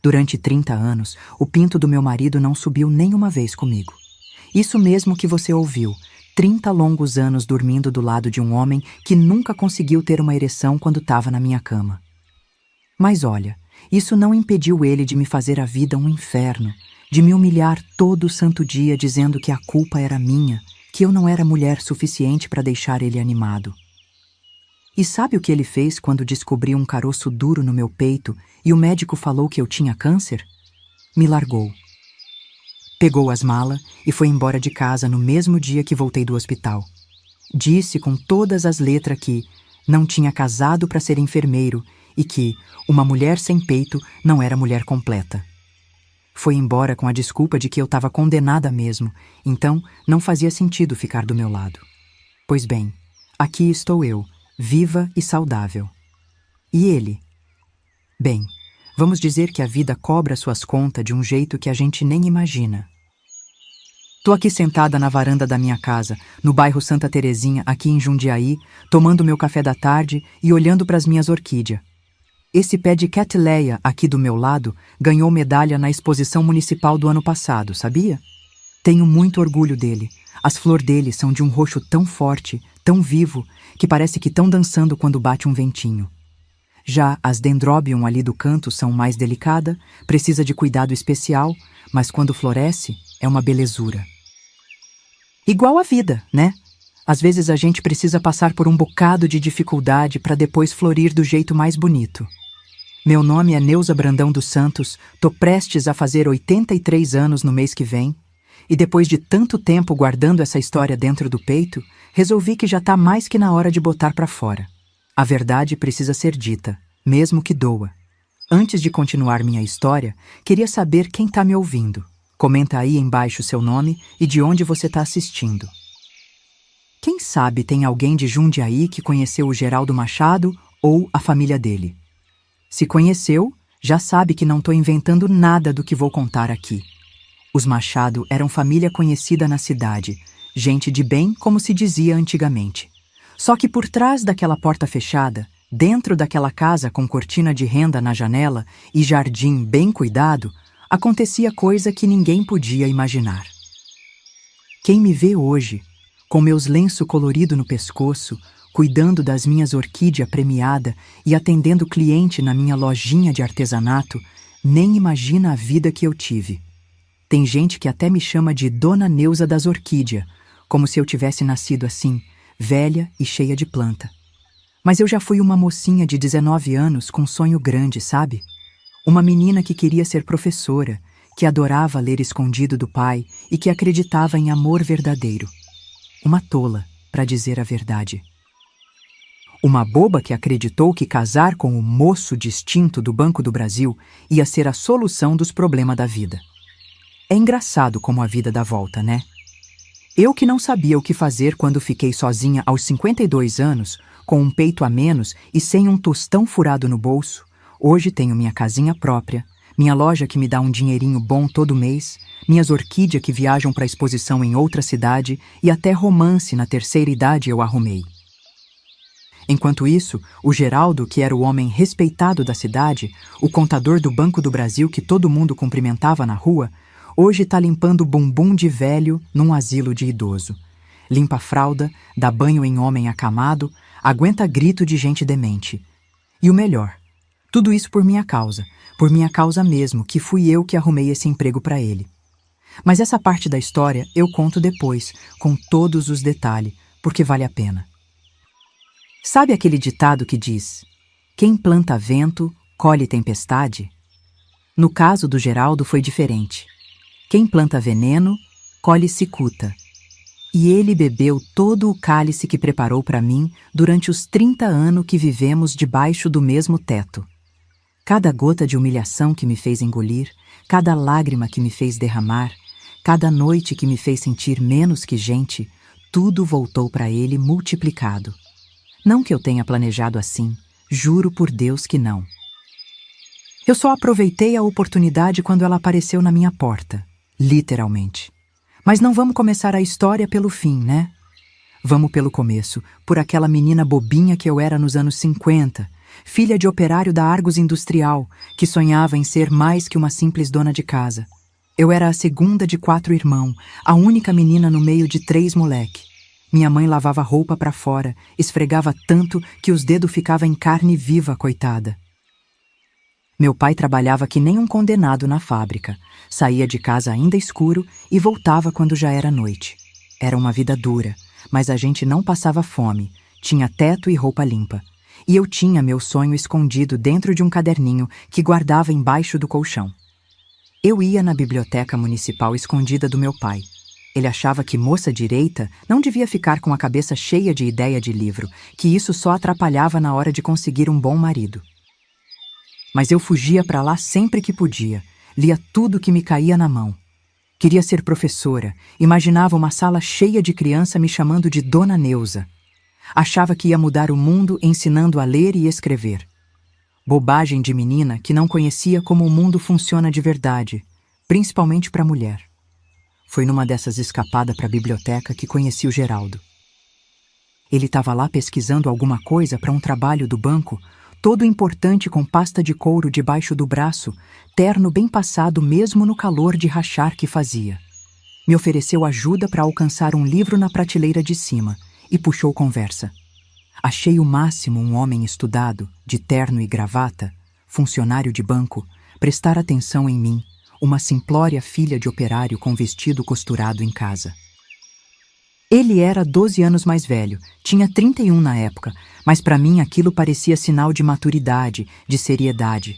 Durante 30 anos, o pinto do meu marido não subiu nem uma vez comigo. Isso mesmo que você ouviu, 30 longos anos dormindo do lado de um homem que nunca conseguiu ter uma ereção quando estava na minha cama. Mas olha, isso não impediu ele de me fazer a vida um inferno, de me humilhar todo santo dia dizendo que a culpa era minha, que eu não era mulher suficiente para deixar ele animado. E sabe o que ele fez quando descobriu um caroço duro no meu peito e o médico falou que eu tinha câncer? Me largou. Pegou as malas e foi embora de casa no mesmo dia que voltei do hospital. Disse com todas as letras que não tinha casado para ser enfermeiro e que uma mulher sem peito não era mulher completa. Foi embora com a desculpa de que eu estava condenada mesmo, então não fazia sentido ficar do meu lado. Pois bem, aqui estou eu, viva e saudável. E ele? Bem, vamos dizer que a vida cobra suas contas de um jeito que a gente nem imagina. Tô aqui sentada na varanda da minha casa, no bairro Santa Terezinha, aqui em Jundiaí, tomando meu café da tarde e olhando para as minhas orquídeas. Esse pé de Cattleya aqui do meu lado ganhou medalha na exposição municipal do ano passado, sabia? Tenho muito orgulho dele. As flores dele são de um roxo tão forte, tão vivo, que parece que estão dançando quando bate um ventinho. Já as dendrobium ali do canto são mais delicada, precisa de cuidado especial, mas quando floresce, é uma belezura. Igual a vida, né? Às vezes a gente precisa passar por um bocado de dificuldade para depois florir do jeito mais bonito. Meu nome é Neuza Brandão dos Santos, tô prestes a fazer 83 anos no mês que vem, e depois de tanto tempo guardando essa história dentro do peito, resolvi que já tá mais que na hora de botar para fora. A verdade precisa ser dita, mesmo que doa. Antes de continuar minha história, queria saber quem tá me ouvindo. Comenta aí embaixo seu nome e de onde você tá assistindo. Quem sabe tem alguém de Jundiaí que conheceu o Geraldo Machado ou a família dele. Se conheceu, já sabe que não tô inventando nada do que vou contar aqui. Os Machado eram família conhecida na cidade, gente de bem como se dizia antigamente. Só que por trás daquela porta fechada, dentro daquela casa com cortina de renda na janela e jardim bem cuidado, acontecia coisa que ninguém podia imaginar. Quem me vê hoje, com meus lenço colorido no pescoço, cuidando das minhas orquídeas premiada e atendendo cliente na minha lojinha de artesanato, nem imagina a vida que eu tive. Tem gente que até me chama de Dona Neuza das Orquídeas, como se eu tivesse nascido assim, velha e cheia de planta. Mas eu já fui uma mocinha de 19 anos com sonho grande, sabe? Uma menina que queria ser professora, que adorava ler escondido do pai e que acreditava em amor verdadeiro. Uma tola, para dizer a verdade. Uma boba que acreditou que casar com o moço distinto do Banco do Brasil ia ser a solução dos problemas da vida. É engraçado como a vida dá volta, né? Eu que não sabia o que fazer quando fiquei sozinha aos 52 anos, com um peito a menos e sem um tostão furado no bolso, hoje tenho minha casinha própria, minha loja que me dá um dinheirinho bom todo mês, minhas orquídeas que viajam para exposição em outra cidade e até romance na terceira idade eu arrumei. Enquanto isso, o Geraldo, que era o homem respeitado da cidade, o contador do Banco do Brasil que todo mundo cumprimentava na rua, hoje está limpando bumbum de velho num asilo de idoso. Limpa fralda, dá banho em homem acamado, aguenta grito de gente demente. E o melhor, tudo isso por minha causa mesmo, que fui eu que arrumei esse emprego para ele. Mas essa parte da história eu conto depois, com todos os detalhes, porque vale a pena. Sabe aquele ditado que diz: quem planta vento, colhe tempestade? No caso do Geraldo foi diferente. Quem planta veneno, colhe cicuta. E ele bebeu todo o cálice que preparou para mim durante os 30 anos que vivemos debaixo do mesmo teto. Cada gota de humilhação que me fez engolir, cada lágrima que me fez derramar, cada noite que me fez sentir menos que gente, tudo voltou para ele multiplicado. Não que eu tenha planejado assim, juro por Deus que não. Eu só aproveitei a oportunidade quando ela apareceu na minha porta, literalmente. Mas não vamos começar a história pelo fim, né? Vamos pelo começo, por aquela menina bobinha que eu era nos anos 50, filha de operário da Argos Industrial, que sonhava em ser mais que uma simples dona de casa. Eu era a segunda de 4 irmãos, a única menina no meio de 3 moleque. Minha mãe lavava roupa para fora, esfregava tanto que os dedos ficavam em carne viva, coitada. Meu pai trabalhava que nem um condenado na fábrica. Saía de casa ainda escuro e voltava quando já era noite. Era uma vida dura, mas a gente não passava fome, tinha teto e roupa limpa. E eu tinha meu sonho escondido dentro de um caderninho que guardava embaixo do colchão. Eu ia na biblioteca municipal escondida do meu pai. Ele achava que moça direita não devia ficar com a cabeça cheia de ideia de livro, que isso só atrapalhava na hora de conseguir um bom marido. Mas eu fugia para lá sempre que podia, lia tudo que me caía na mão. Queria ser professora, imaginava uma sala cheia de criança me chamando de Dona Neuza. Achava que ia mudar o mundo ensinando a ler e escrever. Bobagem de menina que não conhecia como o mundo funciona de verdade, principalmente para a mulher. Foi numa dessas escapadas para a biblioteca que conheci o Geraldo. Ele estava lá pesquisando alguma coisa para um trabalho do banco, todo importante com pasta de couro debaixo do braço, terno bem passado mesmo no calor de rachar que fazia. Me ofereceu ajuda para alcançar um livro na prateleira de cima e puxou conversa. Achei o máximo um homem estudado, de terno e gravata, funcionário de banco, prestar atenção em mim, uma simplória filha de operário com vestido costurado em casa. Ele era 12 anos mais velho, tinha 31 na época, mas para mim aquilo parecia sinal de maturidade, de seriedade.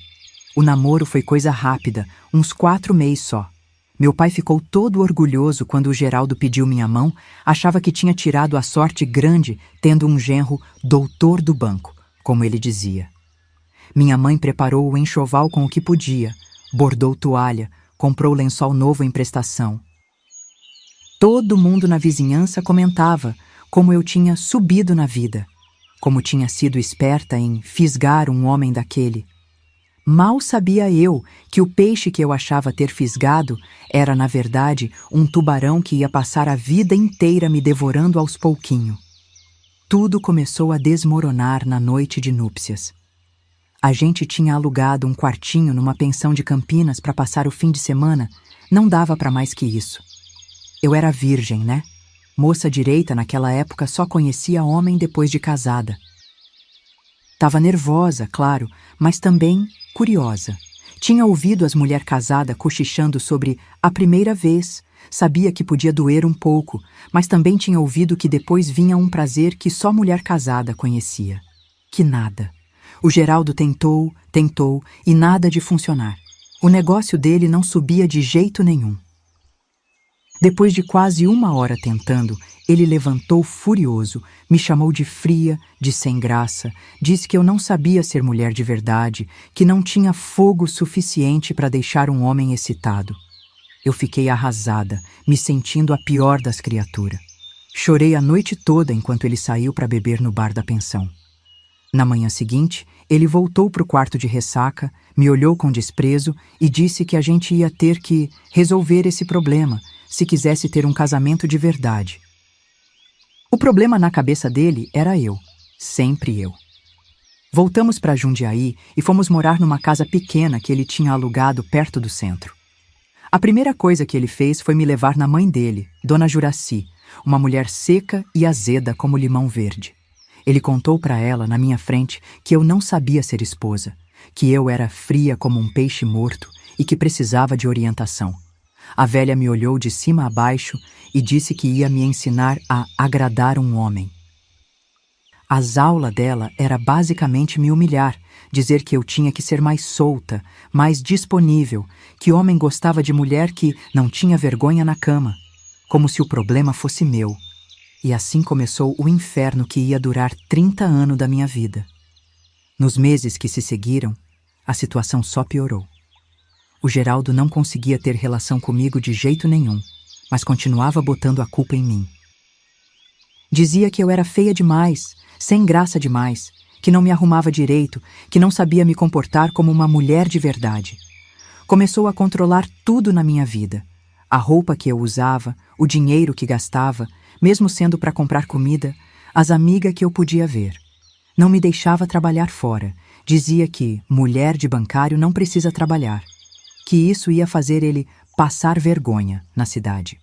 O namoro foi coisa rápida, uns 4 meses só. Meu pai ficou todo orgulhoso quando o Geraldo pediu minha mão, achava que tinha tirado a sorte grande tendo um genro doutor do banco, como ele dizia. Minha mãe preparou o enxoval com o que podia, bordou toalha, comprou lençol novo em prestação. Todo mundo na vizinhança comentava como eu tinha subido na vida, como tinha sido esperta em fisgar um homem daquele. Mal sabia eu que o peixe que eu achava ter fisgado era, na verdade, um tubarão que ia passar a vida inteira me devorando aos pouquinho. Tudo começou a desmoronar na noite de núpcias. A gente tinha alugado um quartinho numa pensão de Campinas para passar o fim de semana, não dava para mais que isso. Eu era virgem, né? Moça direita naquela época só conhecia homem depois de casada. Tava nervosa, claro, mas também curiosa. Tinha ouvido as mulheres casadas cochichando sobre a primeira vez, sabia que podia doer um pouco, mas também tinha ouvido que depois vinha um prazer que só mulher casada conhecia. Que nada. O Geraldo tentou e nada de funcionar. O negócio dele não subia de jeito nenhum. Depois de quase 1 hora tentando, ele levantou furioso, me chamou de fria, de sem graça, disse que eu não sabia ser mulher de verdade, que não tinha fogo suficiente para deixar um homem excitado. Eu fiquei arrasada, me sentindo a pior das criaturas. Chorei a noite toda enquanto ele saiu para beber no bar da pensão. Na manhã seguinte, ele voltou para o quarto de ressaca, me olhou com desprezo e disse que a gente ia ter que resolver esse problema se quisesse ter um casamento de verdade. O problema na cabeça dele era eu, sempre eu. Voltamos para Jundiaí e fomos morar numa casa pequena que ele tinha alugado perto do centro. A primeira coisa que ele fez foi me levar na mãe dele, Dona Juraci, uma mulher seca e azeda como limão verde. Ele contou para ela, na minha frente, que eu não sabia ser esposa, que eu era fria como um peixe morto e que precisava de orientação. A velha me olhou de cima a baixo e disse que ia me ensinar a agradar um homem. As aulas dela era basicamente me humilhar, dizer que eu tinha que ser mais solta, mais disponível, que homem gostava de mulher que não tinha vergonha na cama, como se o problema fosse meu. E assim começou o inferno que ia durar 30 anos da minha vida. Nos meses que se seguiram, a situação só piorou. O Geraldo não conseguia ter relação comigo de jeito nenhum, mas continuava botando a culpa em mim. Dizia que eu era feia demais, sem graça demais, que não me arrumava direito, que não sabia me comportar como uma mulher de verdade. Começou a controlar tudo na minha vida. A roupa que eu usava, o dinheiro que gastava, mesmo sendo para comprar comida, as amigas que eu podia ver. Não me deixava trabalhar fora, Dizia que mulher de bancário não precisa trabalhar, que isso ia fazer ele passar vergonha na cidade.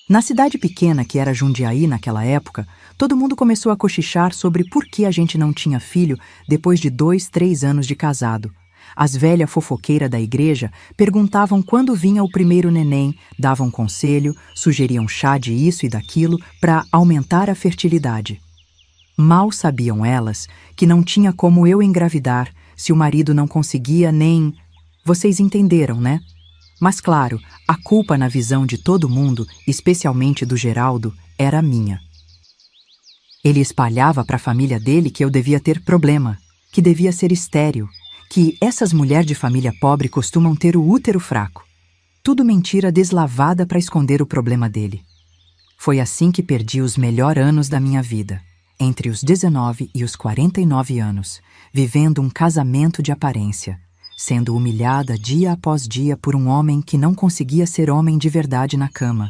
Na cidade pequena que era Jundiaí naquela época, todo mundo começou a cochichar sobre por que a gente não tinha filho depois de 2, 3 anos de casado. As velhas fofoqueiras da igreja perguntavam quando vinha o primeiro neném, davam conselho, sugeriam chá de isso e daquilo para aumentar a fertilidade. Mal sabiam elas que não tinha como eu engravidar se o marido não conseguia nem... Vocês entenderam, né? Mas claro, a culpa na visão de todo mundo, especialmente do Geraldo, era minha. Ele espalhava para a família dele que eu devia ter problema, que devia ser estéril, que essas mulheres de família pobre costumam ter o útero fraco. Tudo mentira deslavada para esconder o problema dele. Foi assim que perdi os melhores anos da minha vida, entre os 19 e os 49 anos, vivendo um casamento de aparência, sendo humilhada dia após dia por um homem que não conseguia ser homem de verdade na cama,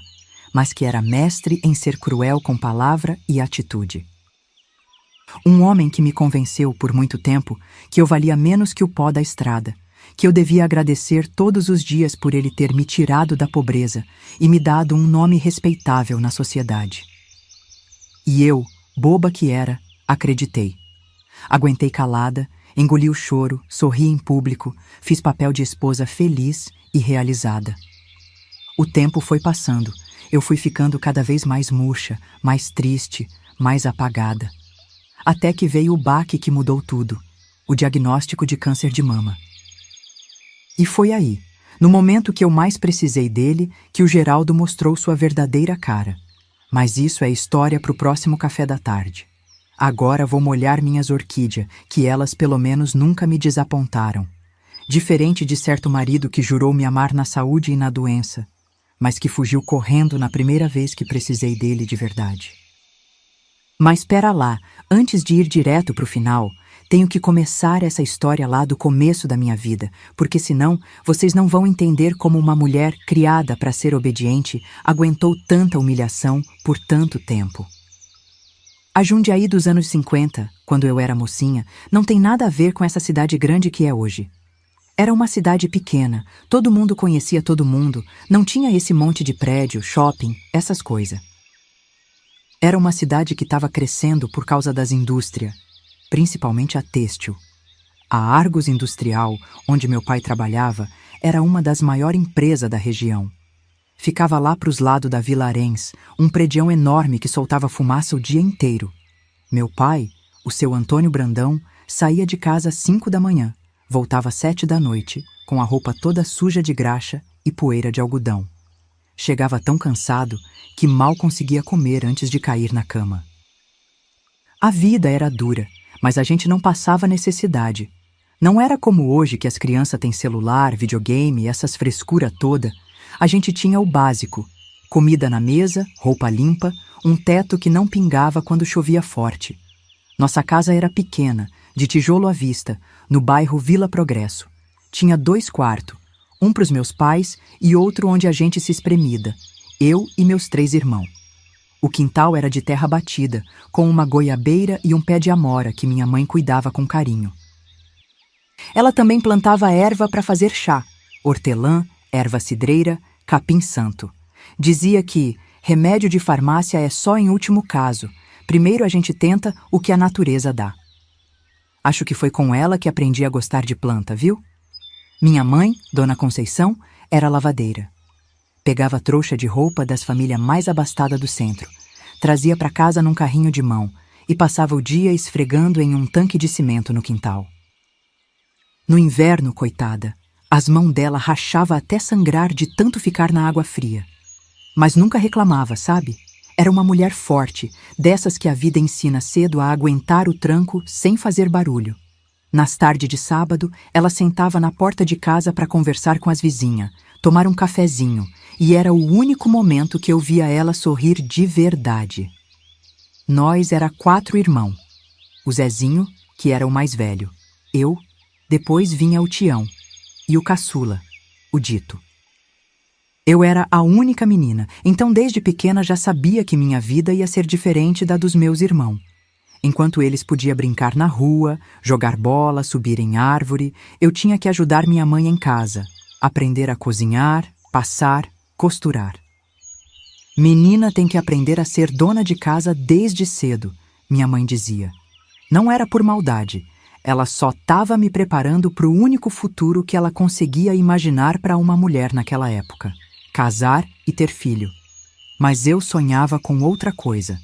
mas que era mestre em ser cruel com palavra e atitude. Um homem que me convenceu por muito tempo que eu valia menos que o pó da estrada, que eu devia agradecer todos os dias por ele ter me tirado da pobreza e me dado um nome respeitável na sociedade. E eu, boba que era, acreditei. Aguentei calada, engoli o choro, sorri em público, fiz papel de esposa feliz e realizada. O tempo foi passando, eu fui ficando cada vez mais murcha, mais triste, mais apagada. Até que veio o baque que mudou tudo, o diagnóstico de câncer de mama. E foi aí, no momento que eu mais precisei dele, que o Geraldo mostrou sua verdadeira cara. Mas isso é história para o próximo café da tarde. Agora vou molhar minhas orquídeas, que elas pelo menos nunca me desapontaram. Diferente de certo marido que jurou me amar na saúde e na doença, mas que fugiu correndo na primeira vez que precisei dele de verdade. Mas espera lá, antes de ir direto para o final, tenho que começar essa história lá do começo da minha vida, porque senão vocês não vão entender como uma mulher criada para ser obediente aguentou tanta humilhação por tanto tempo. A Jundiaí dos anos 50, quando eu era mocinha, não tem nada a ver com essa cidade grande que é hoje. Era uma cidade pequena, todo mundo conhecia todo mundo, não tinha esse monte de prédio, shopping, essas coisas. Era uma cidade que estava crescendo por causa das indústrias, principalmente a têxtil. A Argos Industrial, onde meu pai trabalhava, era uma das maiores empresas da região. Ficava lá para os lados da Vila Arens, um predião enorme que soltava fumaça o dia inteiro. Meu pai, o seu Antônio Brandão, saía de casa às 5 da manhã, voltava às 7 da noite, com a roupa toda suja de graxa e poeira de algodão. Chegava tão cansado que mal conseguia comer antes de cair na cama. A vida era dura, mas a gente não passava necessidade. Não era como hoje que as crianças têm celular, videogame e essas frescuras toda. A gente tinha o básico: comida na mesa, roupa limpa, um teto que não pingava quando chovia forte. Nossa casa era pequena, de tijolo à vista, no bairro Vila Progresso. Tinha 2 quartos, um para os meus pais e outro onde a gente se espremida, eu e meus 3 irmãos. O quintal era de terra batida, com uma goiabeira e um pé de amora que minha mãe cuidava com carinho. Ela também plantava erva para fazer chá, hortelã, erva cidreira, capim-santo. Dizia que remédio de farmácia é só em último caso, primeiro a gente tenta o que a natureza dá. Acho que foi com ela que aprendi a gostar de planta, viu? Minha mãe, Dona Conceição, era lavadeira. Pegava trouxa de roupa das famílias mais abastadas do centro, trazia para casa num carrinho de mão e passava o dia esfregando em um tanque de cimento no quintal. No inverno, coitada, as mãos dela rachavam até sangrar de tanto ficar na água fria. Mas nunca reclamava, sabe? Era uma mulher forte, dessas que a vida ensina cedo a aguentar o tranco sem fazer barulho. Nas tardes de sábado, ela sentava na porta de casa para conversar com as vizinhas, tomar um cafezinho, e era o único momento que eu via ela sorrir de verdade. Nós era 4 irmãos. O Zezinho, que era o mais velho, eu, depois vinha o Tião, e o caçula, o Dito. Eu era a única menina, então desde pequena já sabia que minha vida ia ser diferente da dos meus irmãos. Enquanto eles podiam brincar na rua, jogar bola, subir em árvore, eu tinha que ajudar minha mãe em casa, aprender a cozinhar, passar, costurar. Menina tem que aprender a ser dona de casa desde cedo, minha mãe dizia. Não era por maldade, ela só estava me preparando para o único futuro que ela conseguia imaginar para uma mulher naquela época: casar e ter filho. Mas eu sonhava com outra coisa.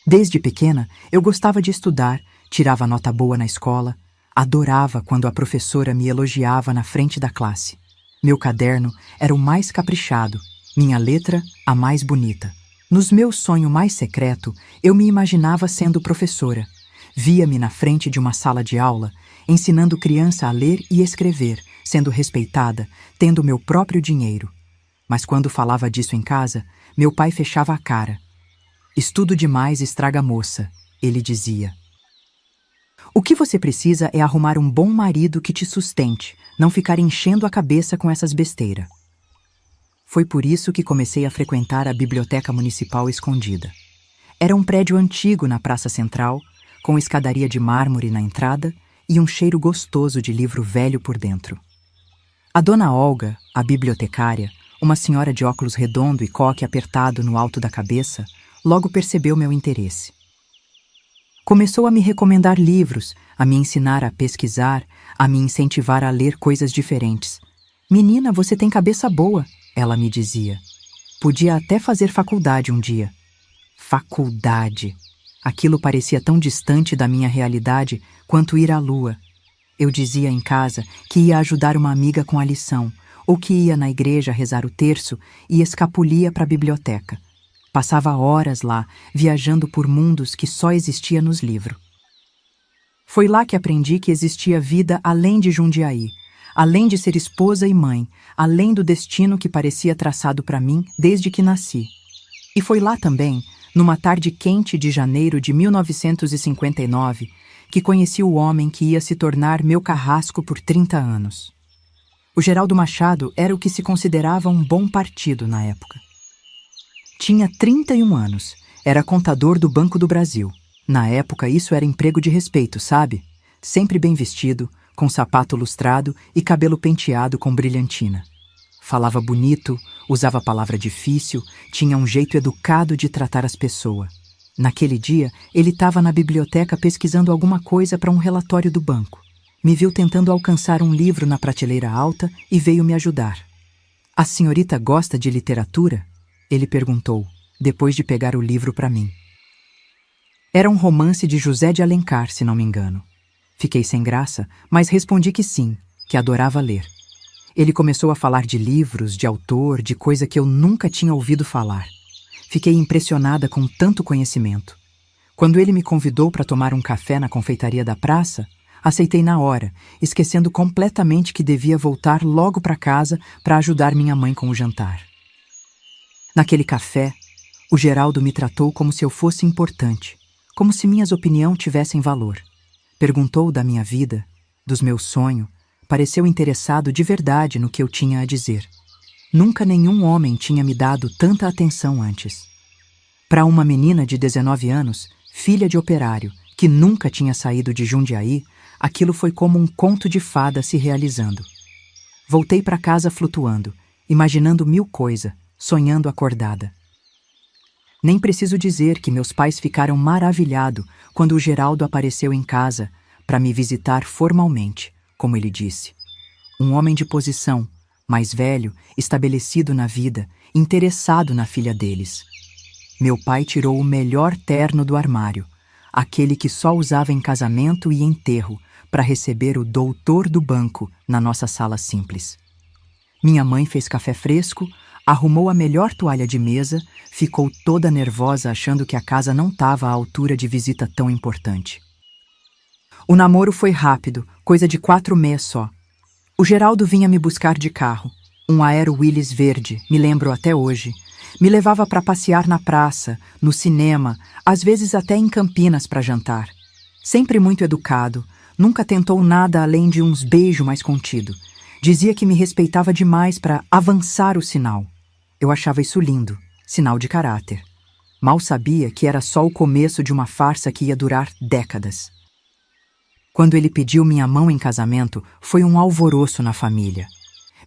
Desde pequena, eu gostava de estudar, tirava nota boa na escola, adorava quando a professora me elogiava na frente da classe. Meu caderno era o mais caprichado, minha letra a mais bonita. Nos meus sonhos mais secreto, eu me imaginava sendo professora. Via-me na frente de uma sala de aula, ensinando criança a ler e escrever, sendo respeitada, tendo meu próprio dinheiro. Mas quando falava disso em casa, meu pai fechava a cara. Estudo demais estraga a moça, ele dizia. O que você precisa é arrumar um bom marido que te sustente, não ficar enchendo a cabeça com essas besteiras. Foi por isso que comecei a frequentar a biblioteca municipal escondida. Era um prédio antigo na praça central, com escadaria de mármore na entrada e um cheiro gostoso de livro velho por dentro. A dona Olga, a bibliotecária, uma senhora de óculos redondo e coque apertado no alto da cabeça, logo percebeu meu interesse. Começou a me recomendar livros, a me ensinar a pesquisar, a me incentivar a ler coisas diferentes. Menina, você tem cabeça boa, ela me dizia. Podia até fazer faculdade um dia. Faculdade. Aquilo parecia tão distante da minha realidade quanto ir à lua. Eu dizia em casa que ia ajudar uma amiga com a lição, ou que ia na igreja rezar o terço e escapulia para a biblioteca. Passava horas lá, viajando por mundos que só existia nos livros. Foi lá que aprendi que existia vida além de Jundiaí, além de ser esposa e mãe, além do destino que parecia traçado para mim desde que nasci. E foi lá também, numa tarde quente de janeiro de 1959, que conheci o homem que ia se tornar meu carrasco por 30 anos. O Geraldo Machado era o que se considerava um bom partido na época. Tinha 31 anos, era contador do Banco do Brasil. Na época isso era emprego de respeito, sabe? Sempre bem vestido, com sapato lustrado e cabelo penteado com brilhantina. Falava bonito, usava palavra difícil, tinha um jeito educado de tratar as pessoas. Naquele dia, ele estava na biblioteca pesquisando alguma coisa para um relatório do banco. Me viu tentando alcançar um livro na prateleira alta e veio me ajudar. A senhorita gosta de literatura? Ele perguntou, depois de pegar o livro para mim. Era um romance de José de Alencar, se não me engano. Fiquei sem graça, mas respondi que sim, que adorava ler. Ele começou a falar de livros, de autor, de coisa que eu nunca tinha ouvido falar. Fiquei impressionada com tanto conhecimento. Quando ele me convidou para tomar um café na confeitaria da praça, aceitei na hora, esquecendo completamente que devia voltar logo para casa para ajudar minha mãe com o jantar. Naquele café, o Geraldo me tratou como se eu fosse importante, como se minhas opiniões tivessem valor. Perguntou da minha vida, dos meus sonhos, pareceu interessado de verdade no que eu tinha a dizer. Nunca nenhum homem tinha me dado tanta atenção antes. Para uma menina de 19 anos, filha de operário, que nunca tinha saído de Jundiaí, aquilo foi como um conto de fada se realizando. Voltei para casa flutuando, imaginando mil coisas, sonhando acordada. Nem preciso dizer que meus pais ficaram maravilhados quando o Geraldo apareceu em casa para me visitar formalmente, como ele disse. Um homem de posição, mais velho, estabelecido na vida, interessado na filha deles. Meu pai tirou o melhor terno do armário, aquele que só usava em casamento e enterro, para receber o doutor do banco na nossa sala simples. Minha mãe fez café fresco, arrumou a melhor toalha de mesa, ficou toda nervosa achando que a casa não estava à altura de visita tão importante. O namoro foi rápido, coisa de 4 meses só. O Geraldo vinha me buscar de carro, um Aero Willys verde, me lembro até hoje. Me levava para passear na praça, no cinema, às vezes até em Campinas para jantar. Sempre muito educado, nunca tentou nada além de uns beijos mais contido. Dizia que me respeitava demais para avançar o sinal. Eu achava isso lindo, sinal de caráter. Mal sabia que era só o começo de uma farsa que ia durar décadas. Quando ele pediu minha mão em casamento, foi um alvoroço na família.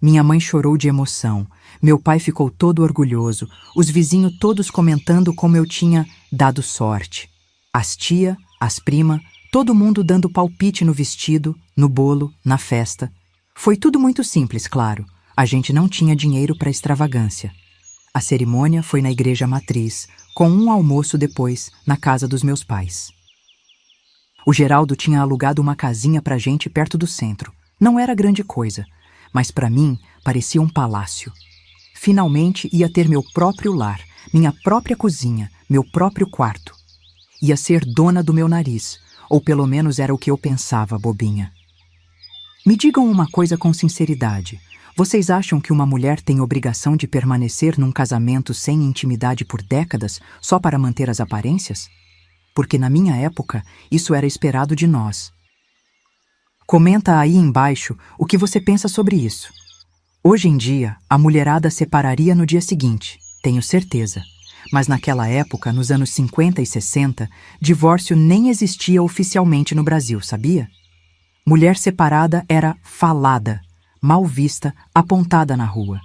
Minha mãe chorou de emoção, meu pai ficou todo orgulhoso, os vizinhos todos comentando como eu tinha dado sorte. As tia, as prima, todo mundo dando palpite no vestido, no bolo, na festa. Foi tudo muito simples, claro. A gente não tinha dinheiro para extravagância. A cerimônia foi na igreja matriz, com um almoço depois, na casa dos meus pais. O Geraldo tinha alugado uma casinha pra gente perto do centro. Não era grande coisa, mas para mim parecia um palácio. Finalmente ia ter meu próprio lar, minha própria cozinha, meu próprio quarto. Ia ser dona do meu nariz, ou pelo menos era o que eu pensava, bobinha. Me digam uma coisa com sinceridade. Vocês acham que uma mulher tem obrigação de permanecer num casamento sem intimidade por décadas só para manter as aparências? Porque na minha época, isso era esperado de nós. Comenta aí embaixo o que você pensa sobre isso. Hoje em dia, a mulherada separaria no dia seguinte, tenho certeza. Mas naquela época, nos anos 50 e 60, divórcio nem existia oficialmente no Brasil, sabia? Mulher separada era falada, mal vista, apontada na rua.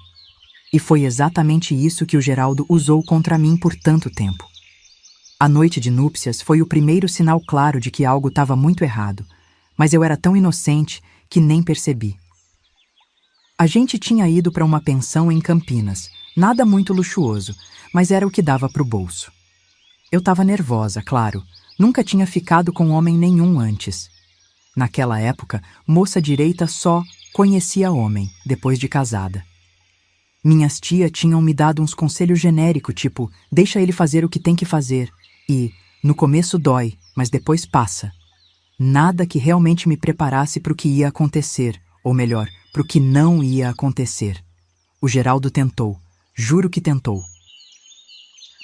E foi exatamente isso que o Geraldo usou contra mim por tanto tempo. A noite de núpcias foi o primeiro sinal claro de que algo estava muito errado, mas eu era tão inocente que nem percebi. A gente tinha ido para uma pensão em Campinas, nada muito luxuoso, mas era o que dava para o bolso. Eu estava nervosa, claro, nunca tinha ficado com homem nenhum antes. Naquela época, moça direita só conhecia homem, depois de casada. Minhas tias tinham me dado uns conselhos genéricos, tipo, deixa ele fazer o que tem que fazer, e, no começo dói, mas depois passa. Nada que realmente me preparasse para o que ia acontecer, ou melhor, para o que não ia acontecer. O Geraldo tentou, juro que tentou.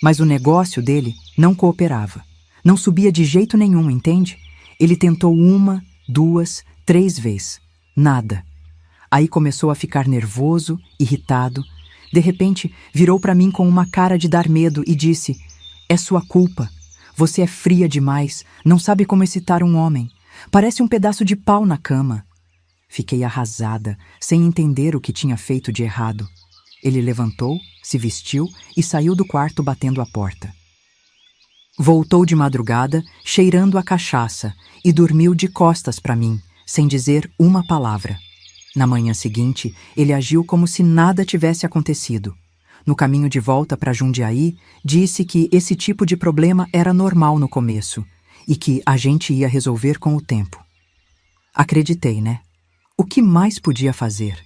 Mas o negócio dele não cooperava. Não subia de jeito nenhum, entende? Ele tentou 1, 2, 3 vezes. Nada. Aí começou a ficar nervoso, irritado. De repente, virou para mim com uma cara de dar medo e disse: é sua culpa. Você é fria demais, não sabe como excitar um homem. Parece um pedaço de pau na cama. Fiquei arrasada, sem entender o que tinha feito de errado. Ele levantou, se vestiu e saiu do quarto batendo a porta. Voltou de madrugada, cheirando a cachaça, e dormiu de costas para mim, sem dizer uma palavra. Na manhã seguinte, ele agiu como se nada tivesse acontecido. No caminho de volta para Jundiaí, disse que esse tipo de problema era normal no começo e que a gente ia resolver com o tempo. Acreditei, né? O que mais podia fazer?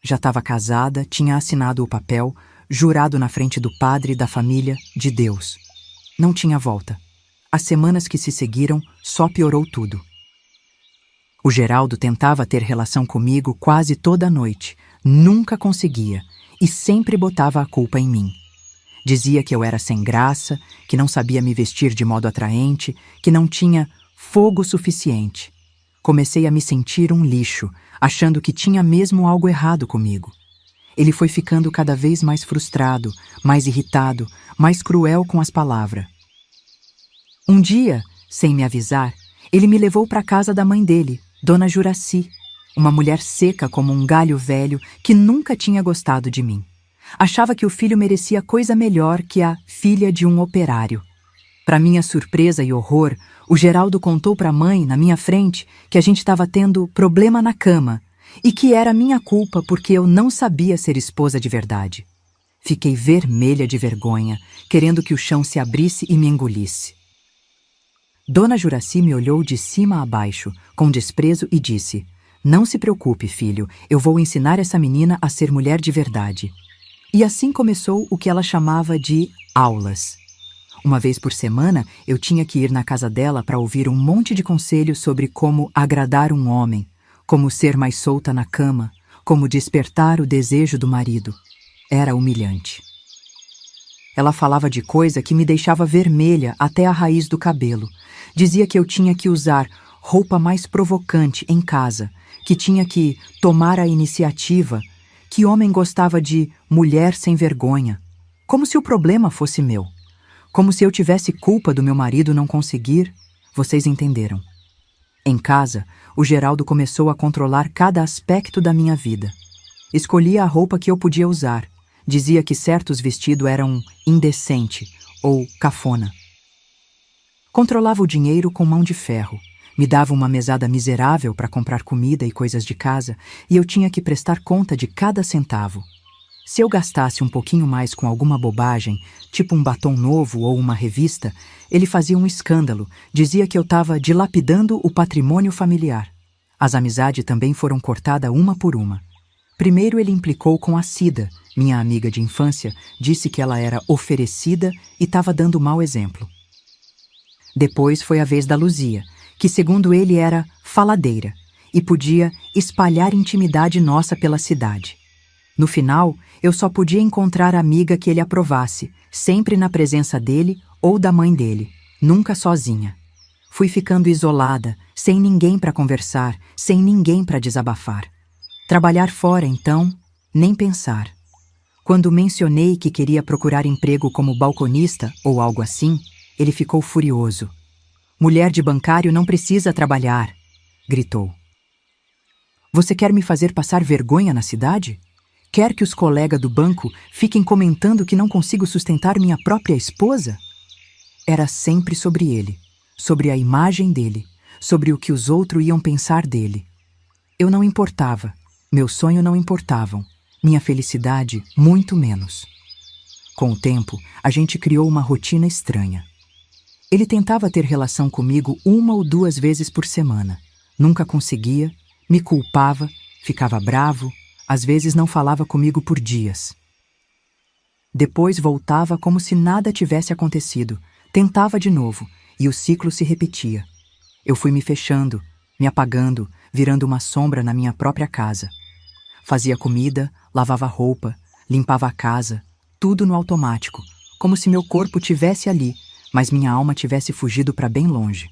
Já estava casada, tinha assinado o papel, jurado na frente do padre, da família, de Deus. Não tinha volta. As semanas que se seguiram só piorou tudo. O Geraldo tentava ter relação comigo quase toda noite, nunca conseguia e sempre botava a culpa em mim. Dizia que eu era sem graça, que não sabia me vestir de modo atraente, que não tinha fogo suficiente. Comecei a me sentir um lixo, achando que tinha mesmo algo errado comigo. Ele foi ficando cada vez mais frustrado, mais irritado, mais cruel com as palavras. Um dia, sem me avisar, ele me levou para a casa da mãe dele, Dona Juraci, uma mulher seca como um galho velho que nunca tinha gostado de mim. Achava que o filho merecia coisa melhor que a filha de um operário. Para minha surpresa e horror, o Geraldo contou para a mãe, na minha frente, que a gente estava tendo problema na cama e que era minha culpa porque eu não sabia ser esposa de verdade. Fiquei vermelha de vergonha, querendo que o chão se abrisse e me engolisse. Dona Juraci me olhou de cima a baixo, com desprezo e disse: não se preocupe, filho, eu vou ensinar essa menina a ser mulher de verdade. E assim começou o que ela chamava de aulas. Uma vez por semana, eu tinha que ir na casa dela para ouvir um monte de conselhos sobre como agradar um homem, como ser mais solta na cama, como despertar o desejo do marido. Era humilhante. Ela falava de coisa que me deixava vermelha até a raiz do cabelo. Dizia que eu tinha que usar roupa mais provocante em casa, que tinha que tomar a iniciativa, que homem gostava de mulher sem vergonha, como se o problema fosse meu. como se eu tivesse culpa do meu marido não conseguir. Vocês entenderam. Em casa, o Geraldo começou a controlar cada aspecto da minha vida. Escolhia a roupa que eu podia usar. Dizia que certos vestidos eram indecente ou cafona. Controlava o dinheiro com mão de ferro. Me dava uma mesada miserável para comprar comida e coisas de casa e eu tinha que prestar conta de cada centavo. Se eu gastasse um pouquinho mais com alguma bobagem, tipo um batom novo ou uma revista, ele fazia um escândalo, dizia que eu estava dilapidando o patrimônio familiar. As amizades também foram cortadas uma por uma. Primeiro ele implicou com a Cida, minha amiga de infância, disse que ela era oferecida e estava dando mau exemplo. Depois foi a vez da Luzia, que segundo ele era faladeira e podia espalhar intimidade nossa pela cidade. No final, eu só podia encontrar a amiga que ele aprovasse, sempre na presença dele ou da mãe dele, nunca sozinha. Fui ficando isolada, sem ninguém para conversar, sem ninguém para desabafar. Trabalhar fora, então, nem pensar. Quando mencionei que queria procurar emprego como balconista ou algo assim, ele ficou furioso. "Mulher de bancário não precisa trabalhar", gritou. "Você quer me fazer passar vergonha na cidade? Quer que os colegas do banco fiquem comentando que não consigo sustentar minha própria esposa?" Era sempre sobre ele, sobre a imagem dele, sobre o que os outros iam pensar dele. Eu não importava, meu sonho não importavam, minha felicidade muito menos. Com o tempo, a gente criou uma rotina estranha. Ele tentava ter relação comigo 1 ou 2 vezes por semana. Nunca conseguia, me culpava, ficava bravo, às vezes não falava comigo por dias. Depois voltava como se nada tivesse acontecido, tentava de novo, e o ciclo se repetia. Eu fui me fechando, me apagando, virando uma sombra na minha própria casa. Fazia comida, lavava roupa, limpava a casa, tudo no automático, como se meu corpo tivesse ali, mas minha alma tivesse fugido para bem longe.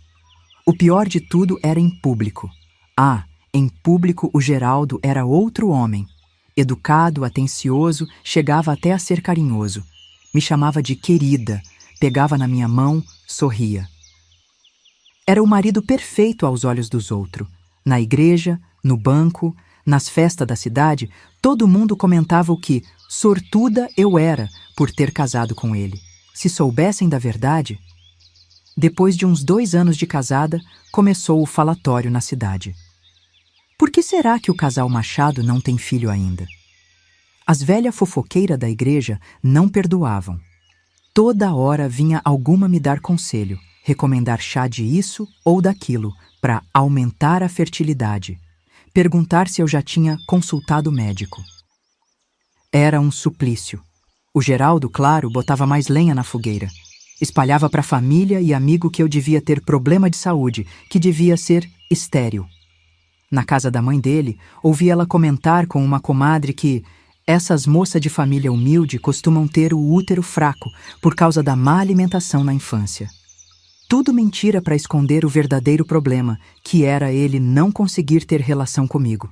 O pior de tudo era em público. Em público o Geraldo era outro homem. Educado, atencioso, chegava até a ser carinhoso. Me chamava de querida, pegava na minha mão, sorria. Era o marido perfeito aos olhos dos outros. Na igreja, no banco, nas festas da cidade, todo mundo comentava o que sortuda eu era por ter casado com ele. Se soubessem da verdade... Depois de uns 2 anos de casada, começou o falatório na cidade. Por que será que o casal Machado não tem filho ainda? As velhas fofoqueiras da igreja não perdoavam. Toda hora vinha alguma me dar conselho, recomendar chá de isso ou daquilo, para aumentar a fertilidade, perguntar se eu já tinha consultado o médico. Era um suplício. O Geraldo, claro, botava mais lenha na fogueira. Espalhava para a família e amigo que eu devia ter problema de saúde, que devia ser estéril. Na casa da mãe dele, ouvi ela comentar com uma comadre que essas moças de família humilde costumam ter o útero fraco por causa da má alimentação na infância. Tudo mentira para esconder o verdadeiro problema, que era ele não conseguir ter relação comigo.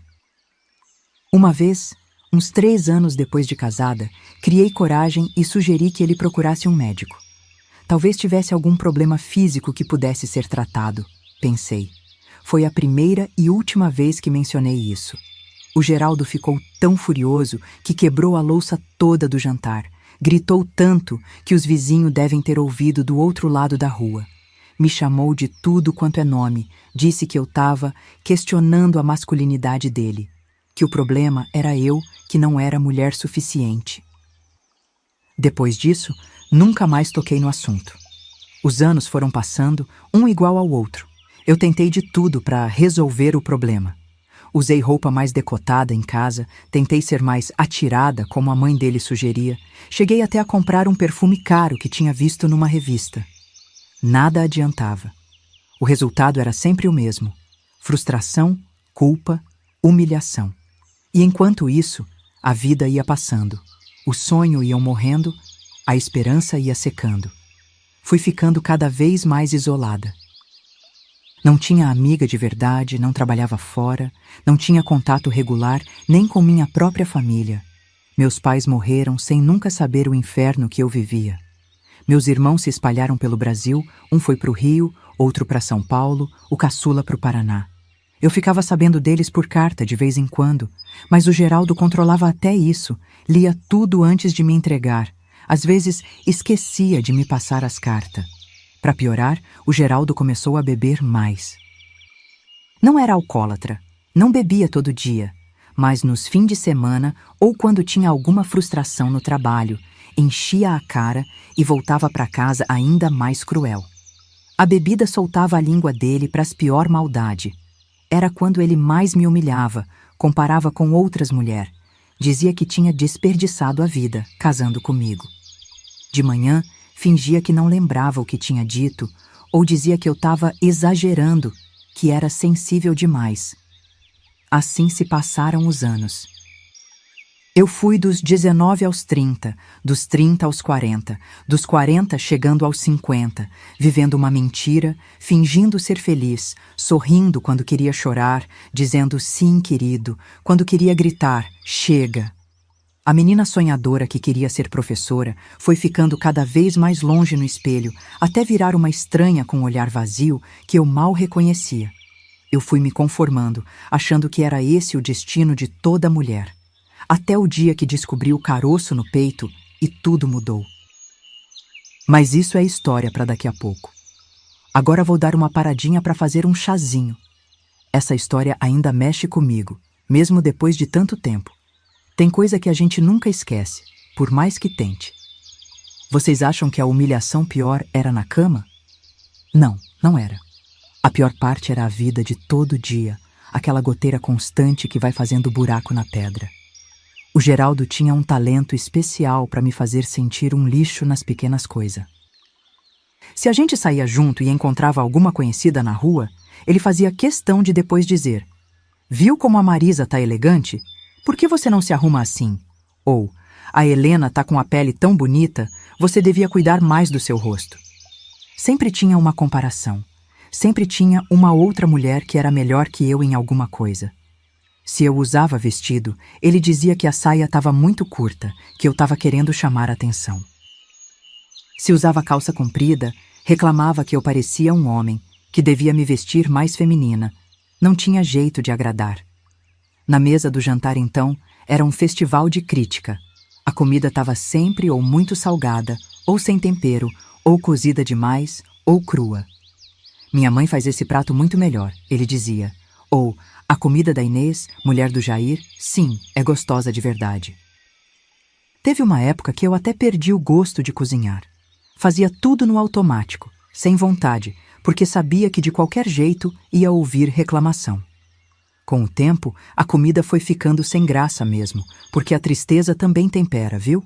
Uma vez, uns 3 anos depois de casada, criei coragem e sugeri que ele procurasse um médico. Talvez tivesse algum problema físico que pudesse ser tratado, pensei. Foi a primeira e última vez que mencionei isso. O Geraldo ficou tão furioso que quebrou a louça toda do jantar. Gritou tanto que os vizinhos devem ter ouvido do outro lado da rua. Me chamou de tudo quanto é nome, disse que eu estava questionando a masculinidade dele, que o problema era eu que não era mulher suficiente. Depois disso, nunca mais toquei no assunto. Os anos foram passando, um igual ao outro. Eu tentei de tudo para resolver o problema. Usei roupa mais decotada em casa, tentei ser mais atirada, como a mãe dele sugeria. Cheguei até a comprar um perfume caro que tinha visto numa revista. Nada adiantava. O resultado era sempre o mesmo: frustração, culpa, humilhação. E enquanto isso, a vida ia passando. Os sonhos iam morrendo, a esperança ia secando. Fui ficando cada vez mais isolada. Não tinha amiga de verdade, não trabalhava fora, não tinha contato regular nem com minha própria família. Meus pais morreram sem nunca saber o inferno que eu vivia. Meus irmãos se espalharam pelo Brasil, um foi para o Rio, outro para São Paulo, o caçula para o Paraná. Eu ficava sabendo deles por carta de vez em quando, mas o Geraldo controlava até isso, lia tudo antes de me entregar. Às vezes esquecia de me passar as cartas. Para piorar, o Geraldo começou a beber mais. Não era alcoólatra, não bebia todo dia, mas nos fins de semana ou quando tinha alguma frustração no trabalho, enchia a cara e voltava para casa ainda mais cruel. A bebida soltava a língua dele para as pior maldade. Era quando ele mais me humilhava, comparava com outras mulheres. Dizia que tinha desperdiçado a vida, casando comigo. De manhã, fingia que não lembrava o que tinha dito, ou dizia que eu estava exagerando, que era sensível demais. Assim se passaram os anos. Eu fui dos 19 aos 30, dos 30 aos 40, dos 40 chegando aos 50, vivendo uma mentira, fingindo ser feliz, sorrindo quando queria chorar, dizendo sim, querido, quando queria gritar, chega. A menina sonhadora que queria ser professora foi ficando cada vez mais longe no espelho, até virar uma estranha com um olhar vazio que eu mal reconhecia. Eu fui me conformando, achando que era esse o destino de toda mulher. Até o dia que descobri o caroço no peito e tudo mudou. Mas isso é história para daqui a pouco. Agora vou dar uma paradinha para fazer um chazinho. Essa história ainda mexe comigo, mesmo depois de tanto tempo. Tem coisa que a gente nunca esquece, por mais que tente. Vocês acham que a humilhação pior era na cama? Não, não era. A pior parte era a vida de todo dia, aquela goteira constante que vai fazendo buraco na pedra. O Geraldo tinha um talento especial para me fazer sentir um lixo nas pequenas coisas. Se a gente saía junto e encontrava alguma conhecida na rua, ele fazia questão de depois dizer: "Viu como a Marisa tá elegante? Por que você não se arruma assim?" Ou, "A Helena tá com a pele tão bonita, você devia cuidar mais do seu rosto." Sempre tinha uma comparação. Sempre tinha uma outra mulher que era melhor que eu em alguma coisa. Se eu usava vestido, ele dizia que a saia estava muito curta, que eu estava querendo chamar a atenção. Se usava calça comprida, reclamava que eu parecia um homem, que devia me vestir mais feminina. Não tinha jeito de agradar. Na mesa do jantar, então, era um festival de crítica. A comida estava sempre ou muito salgada, ou sem tempero, ou cozida demais, ou crua. "Minha mãe faz esse prato muito melhor", ele dizia. Ou, "A comida da Inês, mulher do Jair, sim, é gostosa de verdade." Teve uma época que eu até perdi o gosto de cozinhar. Fazia tudo no automático, sem vontade, porque sabia que de qualquer jeito ia ouvir reclamação. Com o tempo, a comida foi ficando sem graça mesmo, porque a tristeza também tempera, viu?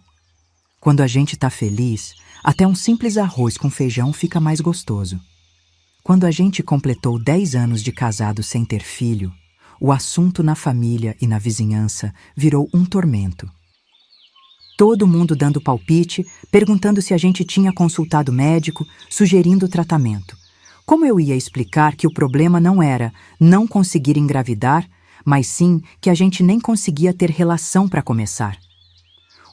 Quando a gente tá feliz, até um simples arroz com feijão fica mais gostoso. Quando a gente completou 10 anos de casado sem ter filho, o assunto na família e na vizinhança virou um tormento. Todo mundo dando palpite, perguntando se a gente tinha consultado médico, sugerindo tratamento. Como eu ia explicar que o problema não era não conseguir engravidar, mas sim que a gente nem conseguia ter relação para começar?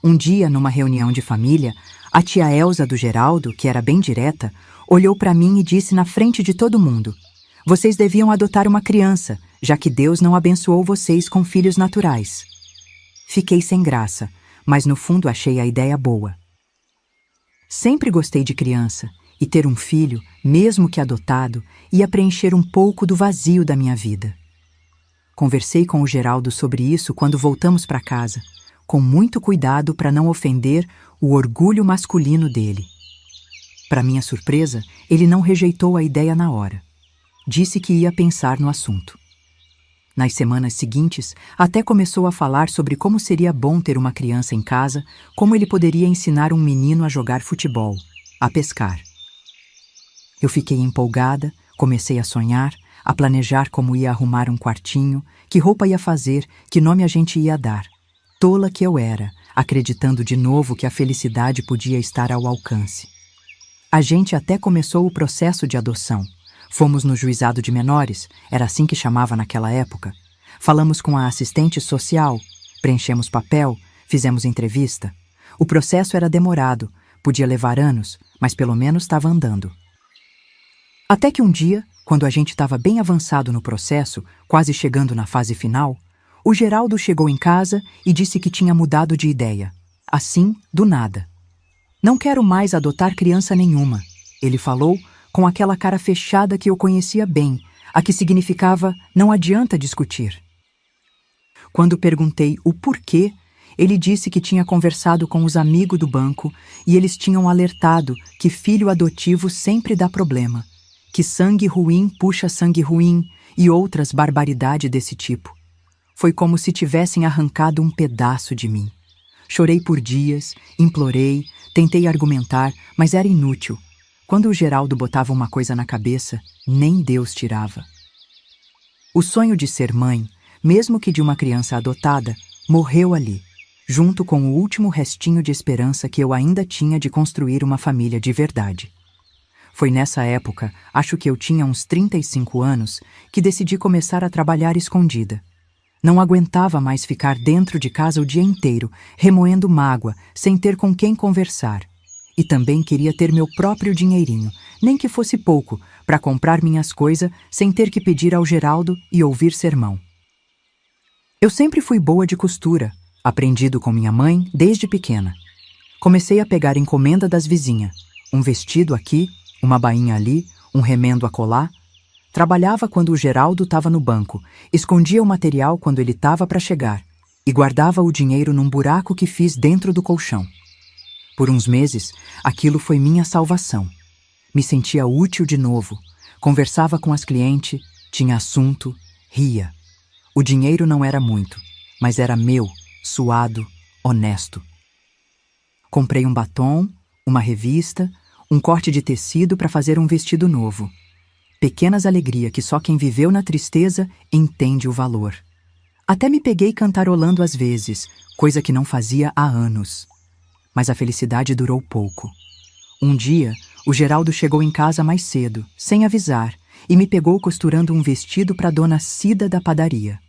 Um dia, numa reunião de família, a tia Elza do Geraldo, que era bem direta, olhou para mim e disse na frente de todo mundo: "Vocês deviam adotar uma criança, já que Deus não abençoou vocês com filhos naturais." Fiquei sem graça, mas no fundo achei a ideia boa. Sempre gostei de criança, e ter um filho, mesmo que adotado, ia preencher um pouco do vazio da minha vida. Conversei com o Geraldo sobre isso quando voltamos para casa, com muito cuidado para não ofender o orgulho masculino dele. Para minha surpresa, ele não rejeitou a ideia na hora. Disse que ia pensar no assunto. Nas semanas seguintes, até começou a falar sobre como seria bom ter uma criança em casa, como ele poderia ensinar um menino a jogar futebol, a pescar. Eu fiquei empolgada, comecei a sonhar, a planejar como ia arrumar um quartinho, que roupa ia fazer, que nome a gente ia dar. Tola que eu era, acreditando de novo que a felicidade podia estar ao alcance. A gente até começou o processo de adoção. Fomos no juizado de menores, era assim que chamava naquela época. Falamos com a assistente social, preenchemos papel, fizemos entrevista. O processo era demorado, podia levar anos, mas pelo menos estava andando. Até que um dia, quando a gente estava bem avançado no processo, quase chegando na fase final, o Geraldo chegou em casa e disse que tinha mudado de ideia. Assim, do nada. Não quero mais adotar criança nenhuma, ele falou com aquela cara fechada que eu conhecia bem, a que significava não adianta discutir. Quando perguntei o porquê, ele disse que tinha conversado com os amigos do banco e eles tinham alertado que filho adotivo sempre dá problema, que sangue ruim puxa sangue ruim e outras barbaridades desse tipo. Foi como se tivessem arrancado um pedaço de mim. Chorei por dias, implorei, tentei argumentar, mas era inútil. Quando o Geraldo botava uma coisa na cabeça, nem Deus tirava. O sonho de ser mãe, mesmo que de uma criança adotada, morreu ali, junto com o último restinho de esperança que eu ainda tinha de construir uma família de verdade. Foi nessa época, acho que eu tinha uns 35 anos, que decidi começar a trabalhar escondida. Não aguentava mais ficar dentro de casa o dia inteiro, remoendo mágoa, sem ter com quem conversar. E também queria ter meu próprio dinheirinho, nem que fosse pouco, para comprar minhas coisas sem ter que pedir ao Geraldo e ouvir sermão. Eu sempre fui boa de costura, aprendido com minha mãe desde pequena. Comecei a pegar encomenda das vizinhas, um vestido aqui, uma bainha ali, um remendo acolá. Trabalhava quando o Geraldo estava no banco, escondia o material quando ele estava para chegar e guardava o dinheiro num buraco que fiz dentro do colchão. Por uns meses, aquilo foi minha salvação. Me sentia útil de novo, conversava com as clientes, tinha assunto, ria. O dinheiro não era muito, mas era meu, suado, honesto. Comprei um batom, uma revista, um corte de tecido para fazer um vestido novo. Pequenas alegrias que só quem viveu na tristeza entende o valor. Até me peguei cantarolando às vezes, coisa que não fazia há anos. Mas a felicidade durou pouco. Um dia, o Geraldo chegou em casa mais cedo, sem avisar, e me pegou costurando um vestido para dona Cida da padaria.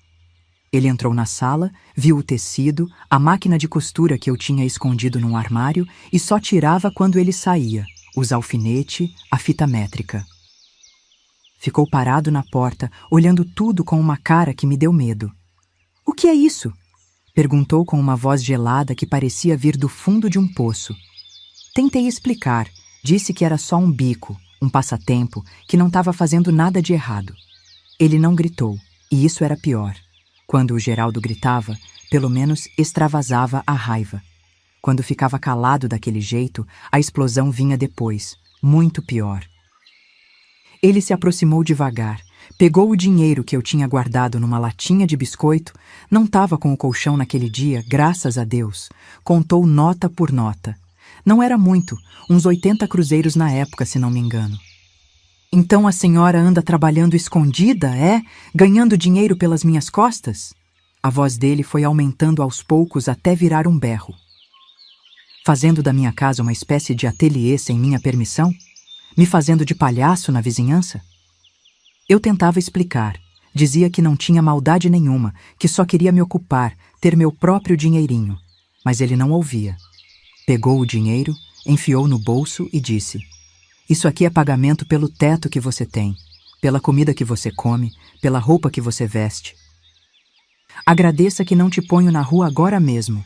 Ele entrou na sala, viu o tecido, a máquina de costura que eu tinha escondido num armário e só tirava quando ele saía, os alfinetes, a fita métrica. Ficou parado na porta, olhando tudo com uma cara que me deu medo. — O que é isso? Perguntou com uma voz gelada que parecia vir do fundo de um poço. Tentei explicar, disse que era só um bico, um passatempo, que não estava fazendo nada de errado. Ele não gritou, e isso era pior. Quando o Geraldo gritava, pelo menos extravasava a raiva. Quando ficava calado daquele jeito, a explosão vinha depois, muito pior. Ele se aproximou devagar, pegou o dinheiro que eu tinha guardado numa latinha de biscoito, não estava com o colchão naquele dia, graças a Deus, contou nota por nota. Não era muito, uns 80 cruzeiros na época, se não me engano. Então a senhora anda trabalhando escondida, é? Ganhando dinheiro pelas minhas costas? A voz dele foi aumentando aos poucos até virar um berro. Fazendo da minha casa uma espécie de ateliê sem minha permissão? Me fazendo de palhaço na vizinhança? Eu tentava explicar. Dizia que não tinha maldade nenhuma, que só queria me ocupar, ter meu próprio dinheirinho. Mas ele não ouvia. Pegou o dinheiro, enfiou no bolso e disse: Isso aqui é pagamento pelo teto que você tem, pela comida que você come, pela roupa que você veste. Agradeça que não te ponho na rua agora mesmo.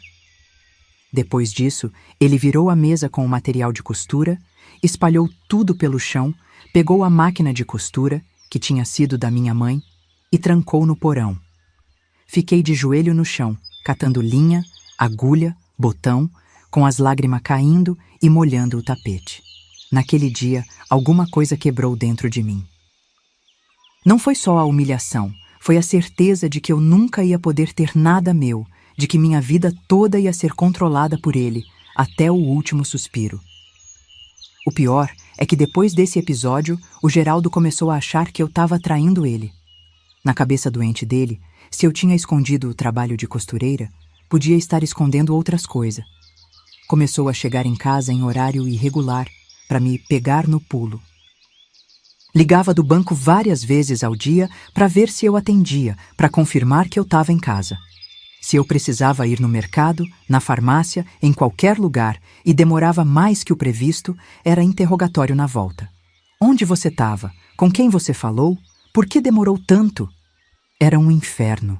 Depois disso, ele virou a mesa com o material de costura, espalhou tudo pelo chão, pegou a máquina de costura, que tinha sido da minha mãe, e trancou no porão. Fiquei de joelho no chão, catando linha, agulha, botão, com as lágrimas caindo e molhando o tapete. Naquele dia, alguma coisa quebrou dentro de mim. Não foi só a humilhação, foi a certeza de que eu nunca ia poder ter nada meu, de que minha vida toda ia ser controlada por ele, até o último suspiro. O pior é que depois desse episódio, o Geraldo começou a achar que eu estava traindo ele. Na cabeça doente dele, se eu tinha escondido o trabalho de costureira, podia estar escondendo outras coisas. Começou a chegar em casa em horário irregular, para me pegar no pulo. Ligava do banco várias vezes ao dia para ver se eu atendia, para confirmar que eu estava em casa. Se eu precisava ir no mercado, na farmácia, em qualquer lugar, e demorava mais que o previsto, era interrogatório na volta. Onde você estava? Com quem você falou? Por que demorou tanto? Era um inferno.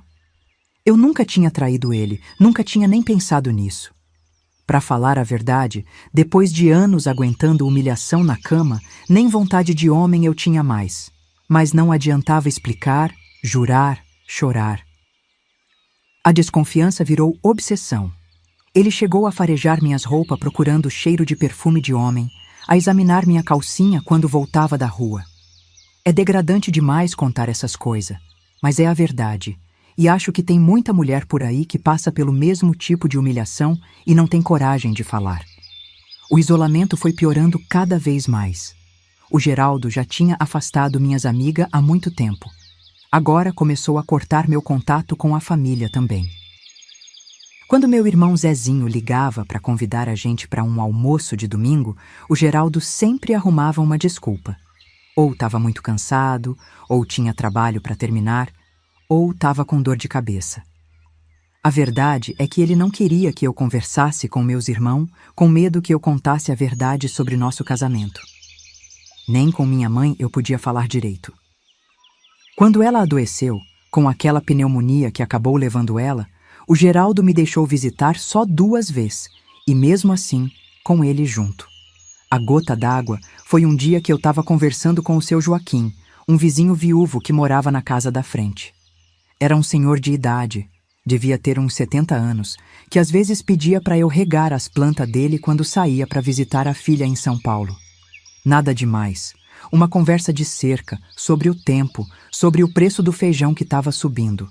Eu nunca tinha traído ele, nunca tinha nem pensado nisso. Para falar a verdade, depois de anos aguentando humilhação na cama, nem vontade de homem eu tinha mais. Mas não adiantava explicar, jurar, chorar. A desconfiança virou obsessão. Ele chegou a farejar minhas roupas procurando o cheiro de perfume de homem, a examinar minha calcinha quando voltava da rua. É degradante demais contar essas coisas, mas é a verdade, e acho que tem muita mulher por aí que passa pelo mesmo tipo de humilhação e não tem coragem de falar. O isolamento foi piorando cada vez mais. O Geraldo já tinha afastado minhas amigas há muito tempo. Agora começou a cortar meu contato com a família também. Quando meu irmão Zezinho ligava para convidar a gente para um almoço de domingo, o Geraldo sempre arrumava uma desculpa. Ou estava muito cansado, ou tinha trabalho para terminar, ou estava com dor de cabeça. A verdade é que ele não queria que eu conversasse com meus irmãos, com medo que eu contasse a verdade sobre nosso casamento. Nem com minha mãe eu podia falar direito. Quando ela adoeceu, com aquela pneumonia que acabou levando ela, o Geraldo me deixou visitar só 2 vezes, e mesmo assim, com ele junto. A gota d'água foi um dia que eu estava conversando com o seu Joaquim, um vizinho viúvo que morava na casa da frente. Era um senhor de idade, devia ter uns 70 anos, que às vezes pedia para eu regar as plantas dele quando saía para visitar a filha em São Paulo. Nada demais. Uma conversa de cerca, sobre o tempo, sobre o preço do feijão que estava subindo.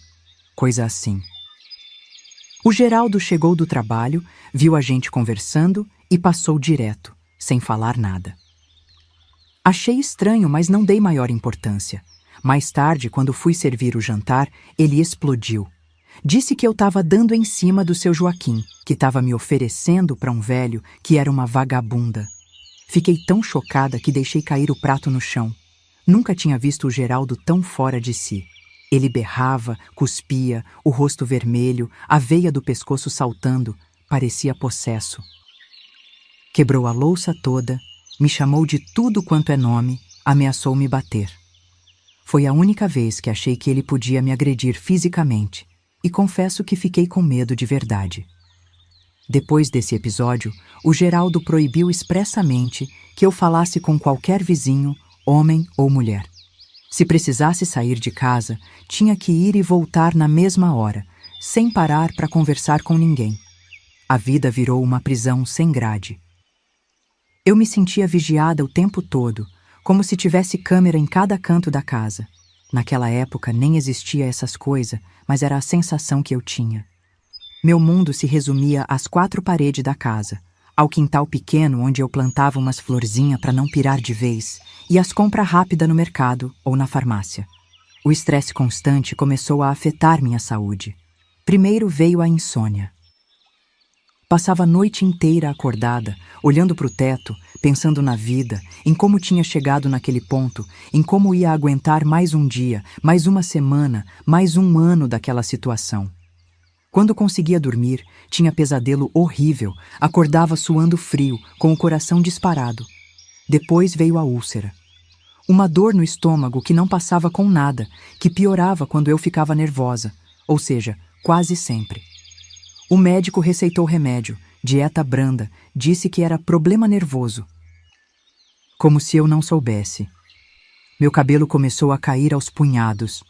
Coisa assim. O Geraldo chegou do trabalho, viu a gente conversando e passou direto, sem falar nada. Achei estranho, mas não dei maior importância. Mais tarde, quando fui servir o jantar, ele explodiu. Disse que eu estava dando em cima do seu Joaquim, que estava me oferecendo para um velho que era uma vagabunda. Fiquei tão chocada que deixei cair o prato no chão. Nunca tinha visto o Geraldo tão fora de si. Ele berrava, cuspia, o rosto vermelho, a veia do pescoço saltando, parecia possesso. Quebrou a louça toda, me chamou de tudo quanto é nome, ameaçou me bater. Foi a única vez que achei que ele podia me agredir fisicamente, e confesso que fiquei com medo de verdade. Depois desse episódio, o Geraldo proibiu expressamente que eu falasse com qualquer vizinho, homem ou mulher. Se precisasse sair de casa, tinha que ir e voltar na mesma hora, sem parar para conversar com ninguém. A vida virou uma prisão sem grade. Eu me sentia vigiada o tempo todo, como se tivesse câmera em cada canto da casa. Naquela época nem existia essas coisas, mas era a sensação que eu tinha. Meu mundo se resumia às 4 paredes da casa, ao quintal pequeno onde eu plantava umas florzinhas para não pirar de vez, e às compras rápidas no mercado ou na farmácia. O estresse constante começou a afetar minha saúde. Primeiro veio a insônia. Passava a noite inteira acordada, olhando para o teto, pensando na vida, em como tinha chegado naquele ponto, em como ia aguentar mais um dia, mais uma semana, mais um ano daquela situação. Quando conseguia dormir, tinha pesadelo horrível, acordava suando frio, com o coração disparado. Depois veio a úlcera. Uma dor no estômago que não passava com nada, que piorava quando eu ficava nervosa, ou seja, quase sempre. O médico receitou remédio, dieta branda, disse que era problema nervoso. Como se eu não soubesse. Meu cabelo começou a cair aos punhados.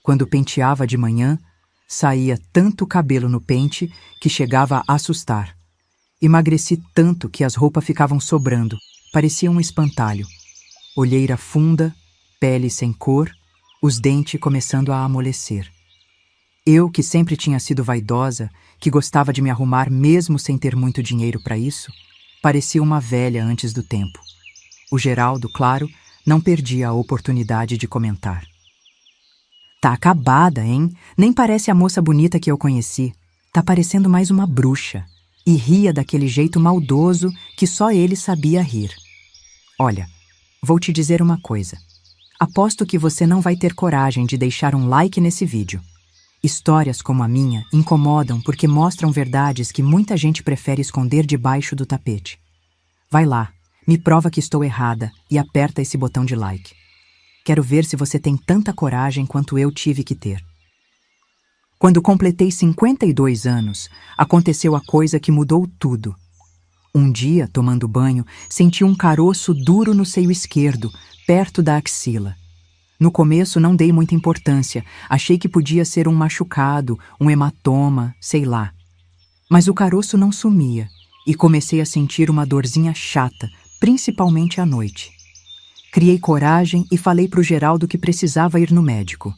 Quando penteava de manhã, saía tanto cabelo no pente que chegava a assustar. Emagreci tanto que as roupas ficavam sobrando, parecia um espantalho. Olheira funda, pele sem cor, os dentes começando a amolecer. Eu, que sempre tinha sido vaidosa, que gostava de me arrumar mesmo sem ter muito dinheiro para isso, parecia uma velha antes do tempo. O Geraldo, claro, não perdia a oportunidade de comentar. Tá acabada, hein? Nem parece a moça bonita que eu conheci. Tá parecendo mais uma bruxa. E ria daquele jeito maldoso que só ele sabia rir. Olha, vou te dizer uma coisa. Aposto que você não vai ter coragem de deixar um like nesse vídeo. Histórias como a minha incomodam porque mostram verdades que muita gente prefere esconder debaixo do tapete. Vai lá, me prova que estou errada e aperta esse botão de like. Quero ver se você tem tanta coragem quanto eu tive que ter. Quando completei 52 anos, aconteceu a coisa que mudou tudo. Um dia, tomando banho, senti um caroço duro no seio esquerdo, perto da axila. No começo não dei muita importância, achei que podia ser um machucado, um hematoma, sei lá. Mas o caroço não sumia e comecei a sentir uma dorzinha chata, principalmente à noite. Criei coragem e falei pro Geraldo que precisava ir no médico.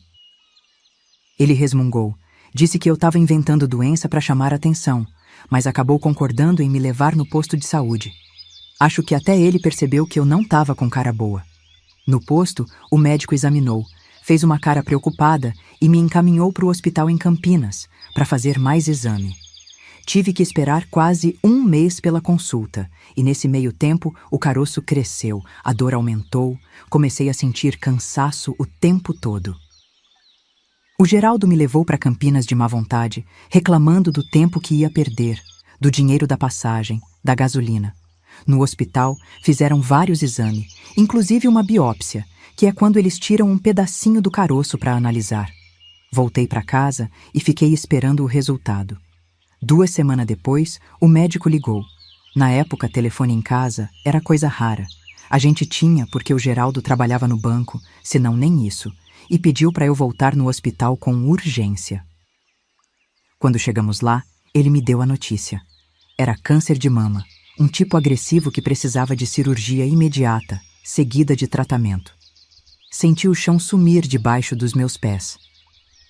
Ele resmungou, disse que eu estava inventando doença para chamar atenção, mas acabou concordando em me levar no posto de saúde. Acho que até ele percebeu que eu não estava com cara boa. No posto, o médico examinou, fez uma cara preocupada e me encaminhou para o hospital em Campinas para fazer mais exame. Tive que esperar quase um mês pela consulta e nesse meio tempo o caroço cresceu, a dor aumentou, comecei a sentir cansaço o tempo todo. O Geraldo me levou para Campinas de má vontade, reclamando do tempo que ia perder, do dinheiro da passagem, da gasolina. No hospital, fizeram vários exames, inclusive uma biópsia, que é quando eles tiram um pedacinho do caroço para analisar. Voltei para casa e fiquei esperando o resultado. 2 semanas depois, o médico ligou. Na época, telefone em casa era coisa rara. A gente tinha porque o Geraldo trabalhava no banco, senão nem isso, e pediu para eu voltar no hospital com urgência. Quando chegamos lá, ele me deu a notícia. Era câncer de mama, um tipo agressivo que precisava de cirurgia imediata, seguida de tratamento. Senti o chão sumir debaixo dos meus pés.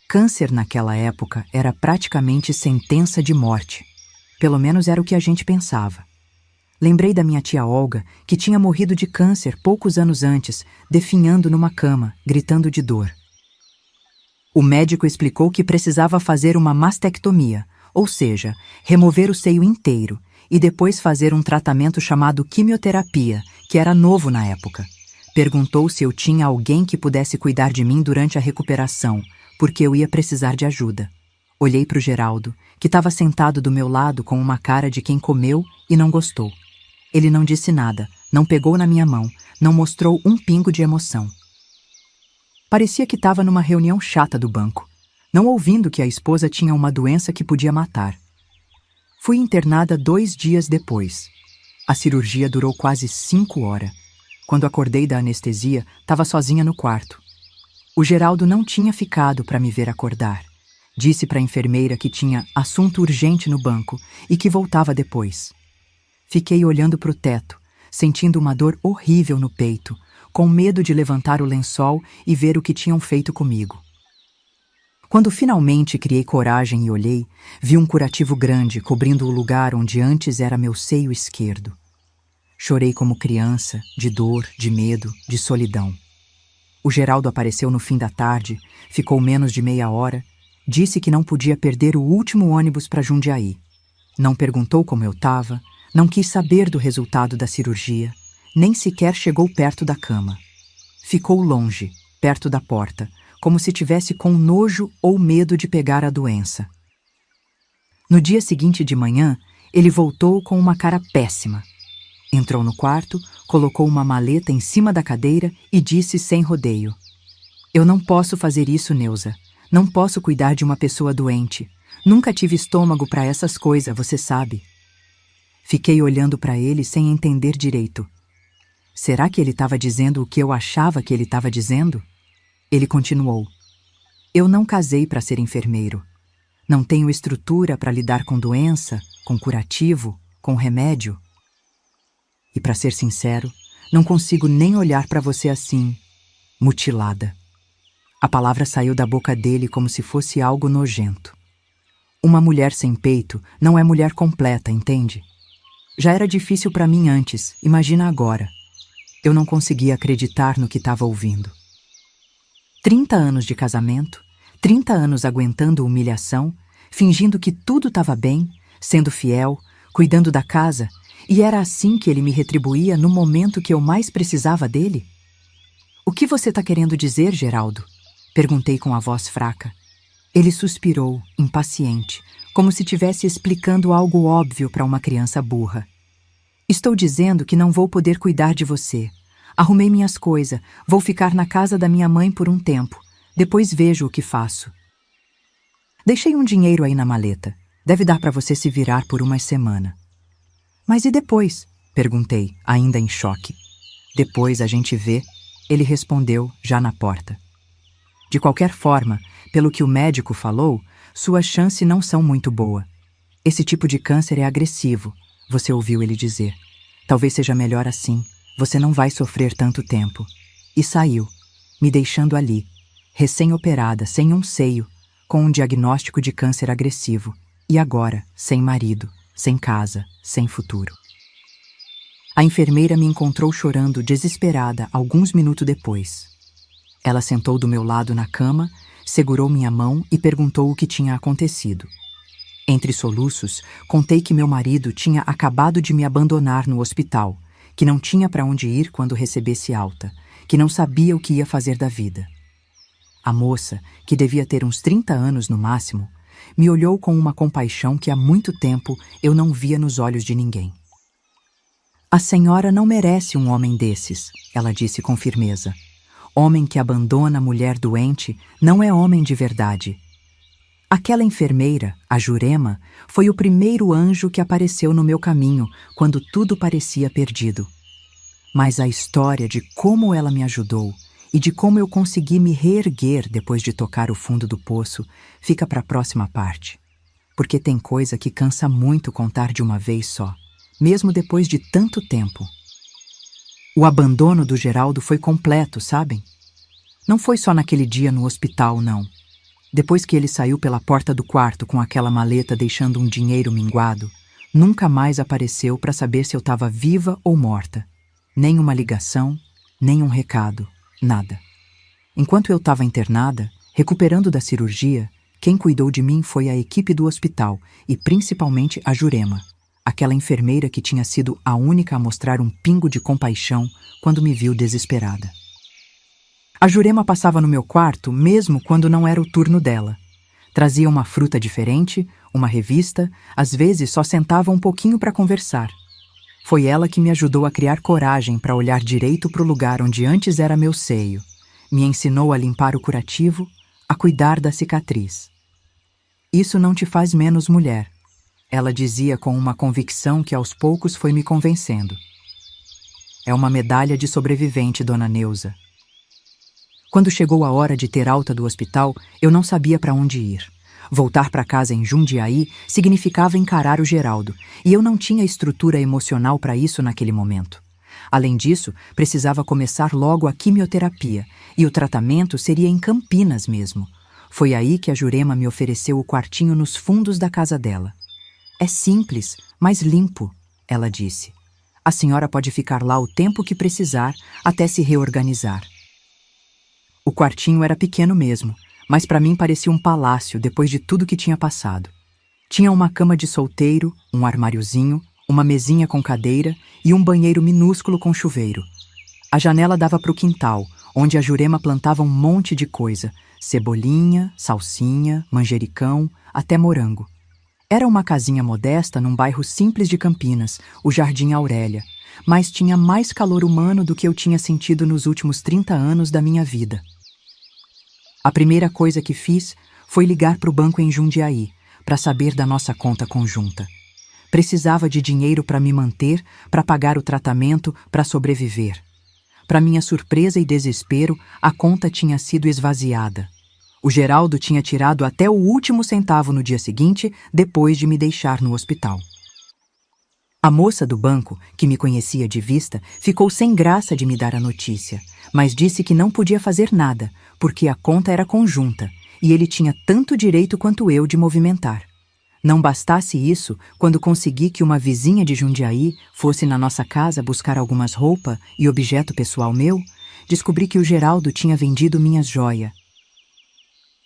Câncer naquela época era praticamente sentença de morte. Pelo menos era o que a gente pensava. Lembrei da minha tia Olga, que tinha morrido de câncer poucos anos antes, definhando numa cama, gritando de dor. O médico explicou que precisava fazer uma mastectomia, ou seja, remover o seio inteiro, e depois fazer um tratamento chamado quimioterapia, que era novo na época. Perguntou se eu tinha alguém que pudesse cuidar de mim durante a recuperação, porque eu ia precisar de ajuda. Olhei para o Geraldo, que estava sentado do meu lado com uma cara de quem comeu e não gostou. Ele não disse nada, não pegou na minha mão, não mostrou um pingo de emoção. Parecia que estava numa reunião chata do banco, não ouvindo que a esposa tinha uma doença que podia matar. Fui internada 2 dias depois. A cirurgia durou quase 5 horas. Quando acordei da anestesia, estava sozinha no quarto. O Geraldo não tinha ficado para me ver acordar. Disse para a enfermeira que tinha assunto urgente no banco e que voltava depois. Fiquei olhando para o teto, sentindo uma dor horrível no peito, com medo de levantar o lençol e ver o que tinham feito comigo. Quando finalmente criei coragem e olhei, vi um curativo grande cobrindo o lugar onde antes era meu seio esquerdo. Chorei como criança, de dor, de medo, de solidão. O Geraldo apareceu no fim da tarde, ficou menos de meia hora, disse que não podia perder o último ônibus para Jundiaí. Não perguntou como eu estava, não quis saber do resultado da cirurgia, nem sequer chegou perto da cama. Ficou longe, perto da porta, como se tivesse com nojo ou medo de pegar a doença. No dia seguinte de manhã, ele voltou com uma cara péssima. Entrou no quarto, colocou uma maleta em cima da cadeira e disse sem rodeio: "Eu não posso fazer isso, Neuza. Não posso cuidar de uma pessoa doente. Nunca tive estômago para essas coisas, você sabe." Fiquei olhando para ele sem entender direito. Será que ele estava dizendo o que eu achava que ele estava dizendo? Ele continuou: "Eu não casei para ser enfermeiro. Não tenho estrutura para lidar com doença, com curativo, com remédio. E para ser sincero, não consigo nem olhar para você assim, mutilada." A palavra saiu da boca dele como se fosse algo nojento. Uma mulher sem peito não é mulher completa, entende? Já era difícil para mim antes, imagina agora. Eu não conseguia acreditar no que estava ouvindo. 30 anos de casamento, 30 anos aguentando humilhação, fingindo que tudo estava bem, sendo fiel, cuidando da casa, e era assim que ele me retribuía no momento que eu mais precisava dele? "O que você está querendo dizer, Geraldo?" Perguntei com a voz fraca. Ele suspirou, impaciente, como se estivesse explicando algo óbvio para uma criança burra. Estou dizendo que não vou poder cuidar de você. Arrumei minhas coisas, vou ficar na casa da minha mãe por um tempo. Depois vejo o que faço. Deixei um dinheiro aí na maleta. Deve dar para você se virar por uma semana. Mas e depois? Perguntei, ainda em choque. Depois a gente vê, ele respondeu, já na porta. De qualquer forma, pelo que o médico falou, suas chances não são muito boas. Esse tipo de câncer é agressivo, você ouviu ele dizer. Talvez seja melhor assim, você não vai sofrer tanto tempo. E saiu, me deixando ali, recém-operada, sem um seio, com um diagnóstico de câncer agressivo. E agora, sem marido, sem casa, sem futuro. A enfermeira me encontrou chorando, desesperada, alguns minutos depois. Ela sentou do meu lado na cama, segurou minha mão e perguntou o que tinha acontecido. Entre soluços, contei que meu marido tinha acabado de me abandonar no hospital, que não tinha para onde ir quando recebesse alta, que não sabia o que ia fazer da vida. A moça, que devia ter uns 30 anos no máximo, me olhou com uma compaixão que há muito tempo eu não via nos olhos de ninguém. A senhora não merece um homem desses, ela disse com firmeza. Homem que abandona a mulher doente não é homem de verdade. Aquela enfermeira, a Jurema, foi o primeiro anjo que apareceu no meu caminho quando tudo parecia perdido. Mas a história de como ela me ajudou e de como eu consegui me reerguer depois de tocar o fundo do poço fica para a próxima parte. Porque tem coisa que cansa muito contar de uma vez só, mesmo depois de tanto tempo. O abandono do Geraldo foi completo, sabem? Não foi só naquele dia no hospital, não. Depois que ele saiu pela porta do quarto com aquela maleta deixando um dinheiro minguado, nunca mais apareceu para saber se eu estava viva ou morta. Nem uma ligação, nem um recado, nada. Enquanto eu estava internada, recuperando da cirurgia, quem cuidou de mim foi a equipe do hospital e principalmente a Jurema, aquela enfermeira que tinha sido a única a mostrar um pingo de compaixão quando me viu desesperada. A Jurema passava no meu quarto mesmo quando não era o turno dela. Trazia uma fruta diferente, uma revista, às vezes só sentava um pouquinho para conversar. Foi ela que me ajudou a criar coragem para olhar direito para o lugar onde antes era meu seio. Me ensinou a limpar o curativo, a cuidar da cicatriz. Isso não te faz menos mulher, ela dizia com uma convicção que aos poucos foi me convencendo. É uma medalha de sobrevivente, dona Neuza. Quando chegou a hora de ter alta do hospital, eu não sabia para onde ir. Voltar para casa em Jundiaí significava encarar o Geraldo, e eu não tinha estrutura emocional para isso naquele momento. Além disso, precisava começar logo a quimioterapia, e o tratamento seria em Campinas mesmo. Foi aí que a Jurema me ofereceu o quartinho nos fundos da casa dela. É simples, mas limpo, ela disse. A senhora pode ficar lá o tempo que precisar até se reorganizar. O quartinho era pequeno mesmo, mas para mim parecia um palácio depois de tudo que tinha passado. Tinha uma cama de solteiro, um armáriozinho, uma mesinha com cadeira e um banheiro minúsculo com chuveiro. A janela dava para o quintal, onde a Jurema plantava um monte de coisa, cebolinha, salsinha, manjericão, até morango. Era uma casinha modesta num bairro simples de Campinas, o Jardim Aurélia, mas tinha mais calor humano do que eu tinha sentido nos últimos 30 anos da minha vida. A primeira coisa que fiz foi ligar para o banco em Jundiaí, para saber da nossa conta conjunta. Precisava de dinheiro para me manter, para pagar o tratamento, para sobreviver. Para minha surpresa e desespero, a conta tinha sido esvaziada. O Geraldo tinha tirado até o último centavo no dia seguinte, depois de me deixar no hospital. A moça do banco, que me conhecia de vista, ficou sem graça de me dar a notícia, mas disse que não podia fazer nada, porque a conta era conjunta, e ele tinha tanto direito quanto eu de movimentar. Não bastasse isso, quando consegui que uma vizinha de Jundiaí fosse na nossa casa buscar algumas roupas e objeto pessoal meu, descobri que o Geraldo tinha vendido minhas joias.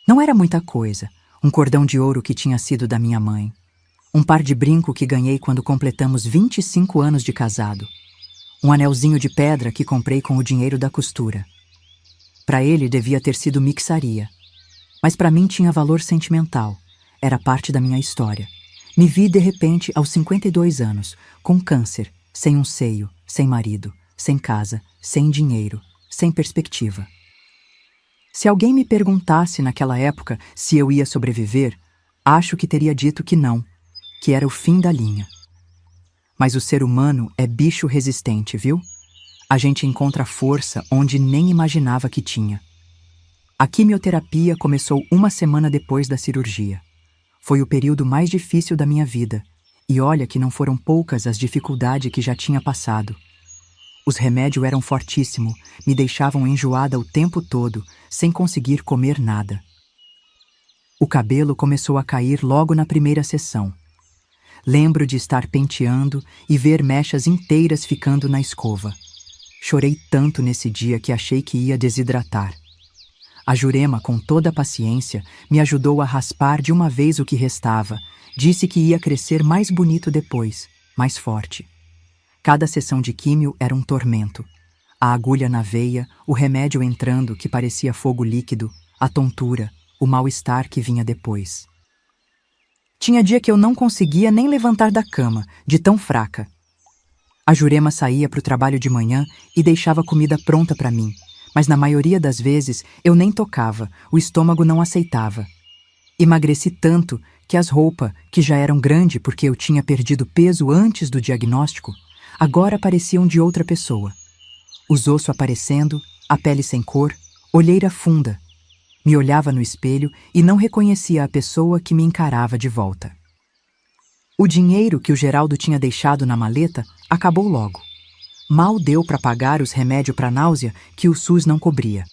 Não era muita coisa, um cordão de ouro que tinha sido da minha mãe, um par de brinco que ganhei quando completamos 25 anos de casado, um anelzinho de pedra que comprei com o dinheiro da costura. Para ele devia ter sido mixaria. Mas para mim tinha valor sentimental. Era parte da minha história. Me vi de repente aos 52 anos, com câncer, sem um seio, sem marido, sem casa, sem dinheiro, sem perspectiva. Se alguém me perguntasse naquela época se eu ia sobreviver, acho que teria dito que não, que era o fim da linha. Mas o ser humano é bicho resistente, viu? A gente encontra força onde nem imaginava que tinha. A quimioterapia começou uma semana depois da cirurgia. Foi o período mais difícil da minha vida, e olha que não foram poucas as dificuldades que já tinha passado. Os remédios eram fortíssimos, me deixavam enjoada o tempo todo, sem conseguir comer nada. O cabelo começou a cair logo na primeira sessão. Lembro de estar penteando e ver mechas inteiras ficando na escova. Chorei tanto nesse dia que achei que ia desidratar. A Jurema, com toda a paciência, me ajudou a raspar de uma vez o que restava. Disse que ia crescer mais bonito depois, mais forte. Cada sessão de químio era um tormento. A agulha na veia, o remédio entrando que parecia fogo líquido, a tontura, o mal-estar que vinha depois. Tinha dia que eu não conseguia nem levantar da cama, de tão fraca. A Jurema saía para o trabalho de manhã e deixava comida pronta para mim, mas na maioria das vezes eu nem tocava, o estômago não aceitava. Emagreci tanto que as roupas, que já eram grandes porque eu tinha perdido peso antes do diagnóstico, agora pareciam de outra pessoa. Os ossos aparecendo, a pele sem cor, olheira funda. Me olhava no espelho e não reconhecia a pessoa que me encarava de volta. O dinheiro que o Geraldo tinha deixado na maleta acabou logo. Mal deu para pagar os remédios para náusea que o SUS não cobria.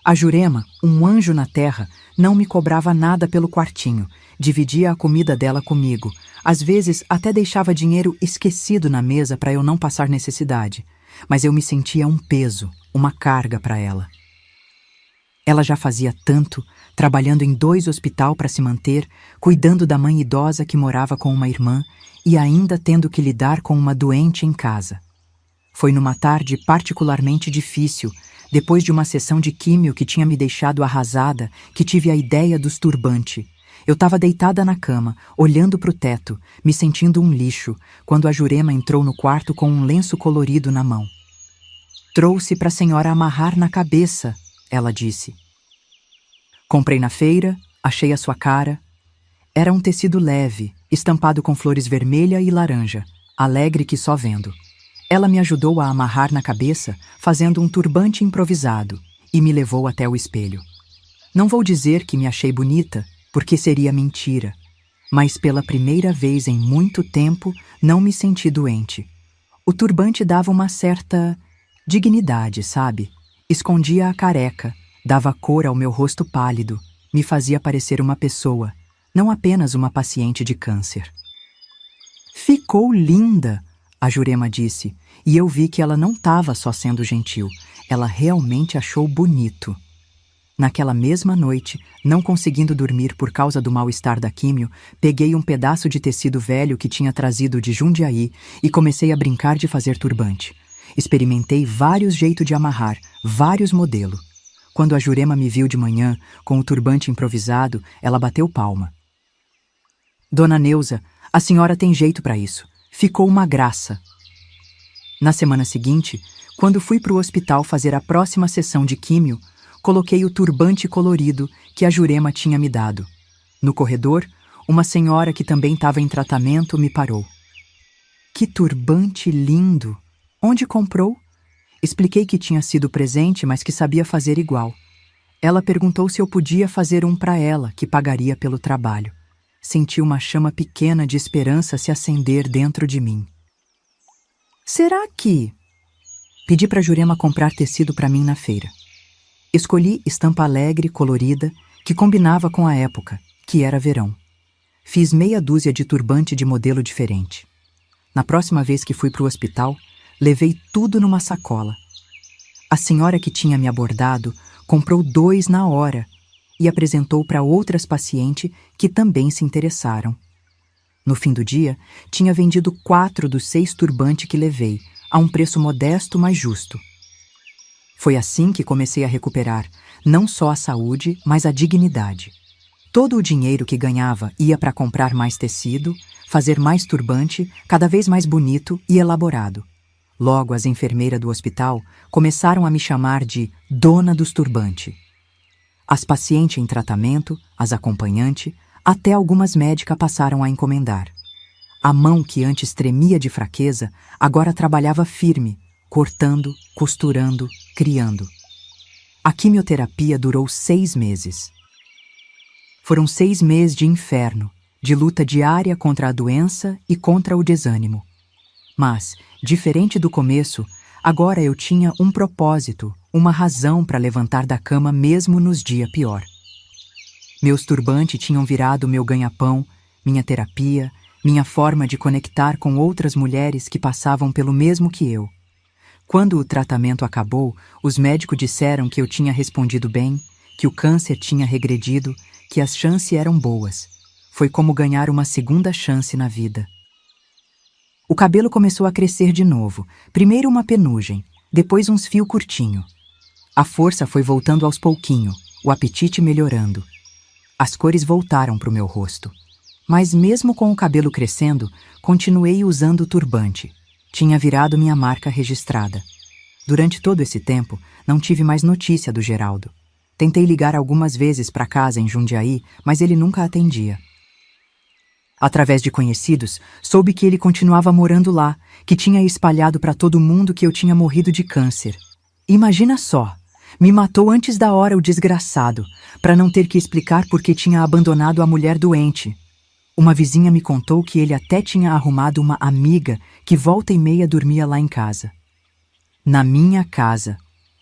A Jurema, um anjo na terra, não me cobrava nada pelo quartinho, dividia a comida dela comigo, às vezes até deixava dinheiro esquecido na mesa para eu não passar necessidade, mas eu me sentia um peso, uma carga para ela. Ela já fazia tanto, trabalhando em 2 hospitais para se manter, cuidando da mãe idosa que morava com uma irmã e ainda tendo que lidar com uma doente em casa. Foi numa tarde particularmente difícil, depois de uma sessão de químio que tinha me deixado arrasada, que tive a ideia dos turbantes. Eu estava deitada na cama, olhando para o teto, me sentindo um lixo, quando a Jurema entrou no quarto com um lenço colorido na mão. "Trouxe para a senhora amarrar na cabeça", ela disse. Comprei na feira, achei a sua cara. Era um tecido leve, estampado com flores vermelha e laranja, alegre que só vendo. Ela me ajudou a amarrar na cabeça, fazendo um turbante improvisado, e me levou até o espelho. Não vou dizer que me achei bonita, porque seria mentira, mas pela primeira vez em muito tempo não me senti doente. O turbante dava uma certa dignidade, sabe? Escondia a careca, dava cor ao meu rosto pálido, me fazia parecer uma pessoa, não apenas uma paciente de câncer. "Ficou linda", a Jurema disse, e eu vi que ela não estava só sendo gentil, ela realmente achou bonito. Naquela mesma noite, não conseguindo dormir por causa do mal-estar da químio, peguei um pedaço de tecido velho que tinha trazido de Jundiaí e comecei a brincar de fazer turbante. Experimentei vários jeitos de amarrar, vários modelos. Quando a Jurema me viu de manhã, com o turbante improvisado, ela bateu palma. "Dona Neuza, a senhora tem jeito para isso. Ficou uma graça." Na semana seguinte, quando fui para o hospital fazer a próxima sessão de químio, coloquei o turbante colorido que a Jurema tinha me dado. No corredor, uma senhora que também estava em tratamento me parou. "Que turbante lindo! Onde comprou?" Expliquei que tinha sido presente, mas que sabia fazer igual. Ela perguntou se eu podia fazer um para ela, que pagaria pelo trabalho. Senti uma chama pequena de esperança se acender dentro de mim. "Será que..." Pedi para a Jurema comprar tecido para mim na feira. Escolhi estampa alegre, colorida, que combinava com a época, que era verão. Fiz meia dúzia de turbante de modelo diferente. Na próxima vez que fui para o hospital, levei tudo numa sacola. A senhora que tinha me abordado comprou 2 na hora e apresentou para outras pacientes que também se interessaram. No fim do dia, tinha vendido 4 dos 6 turbantes que levei, a um preço modesto, mas justo. Foi assim que comecei a recuperar não só a saúde, mas a dignidade. Todo o dinheiro que ganhava ia para comprar mais tecido, fazer mais turbante, cada vez mais bonito e elaborado. Logo, as enfermeiras do hospital começaram a me chamar de Dona dos Turbante. As pacientes em tratamento, as acompanhantes, até algumas médicas passaram a encomendar. A mão que antes tremia de fraqueza, agora trabalhava firme, cortando, costurando, criando. A quimioterapia durou 6 meses. Foram 6 meses de inferno, de luta diária contra a doença e contra o desânimo. Mas, diferente do começo, agora eu tinha um propósito, uma razão para levantar da cama mesmo nos dias pior. Meus turbantes tinham virado meu ganha-pão, minha terapia, minha forma de conectar com outras mulheres que passavam pelo mesmo que eu. Quando o tratamento acabou, os médicos disseram que eu tinha respondido bem, que o câncer tinha regredido, que as chances eram boas. Foi como ganhar uma segunda chance na vida. O cabelo começou a crescer de novo, primeiro uma penugem, depois uns fios curtinho. A força foi voltando aos pouquinho, o apetite melhorando. As cores voltaram para o meu rosto. Mas mesmo com o cabelo crescendo, continuei usando o turbante. Tinha virado minha marca registrada. Durante todo esse tempo, não tive mais notícia do Geraldo. Tentei ligar algumas vezes para casa em Jundiaí, mas ele nunca atendia. Através de conhecidos, soube que ele continuava morando lá, que tinha espalhado para todo mundo que eu tinha morrido de câncer. Imagina só! Me matou antes da hora o desgraçado, para não ter que explicar por que tinha abandonado a mulher doente. Uma vizinha me contou que ele até tinha arrumado uma amiga que volta e meia dormia lá em casa. Na minha casa.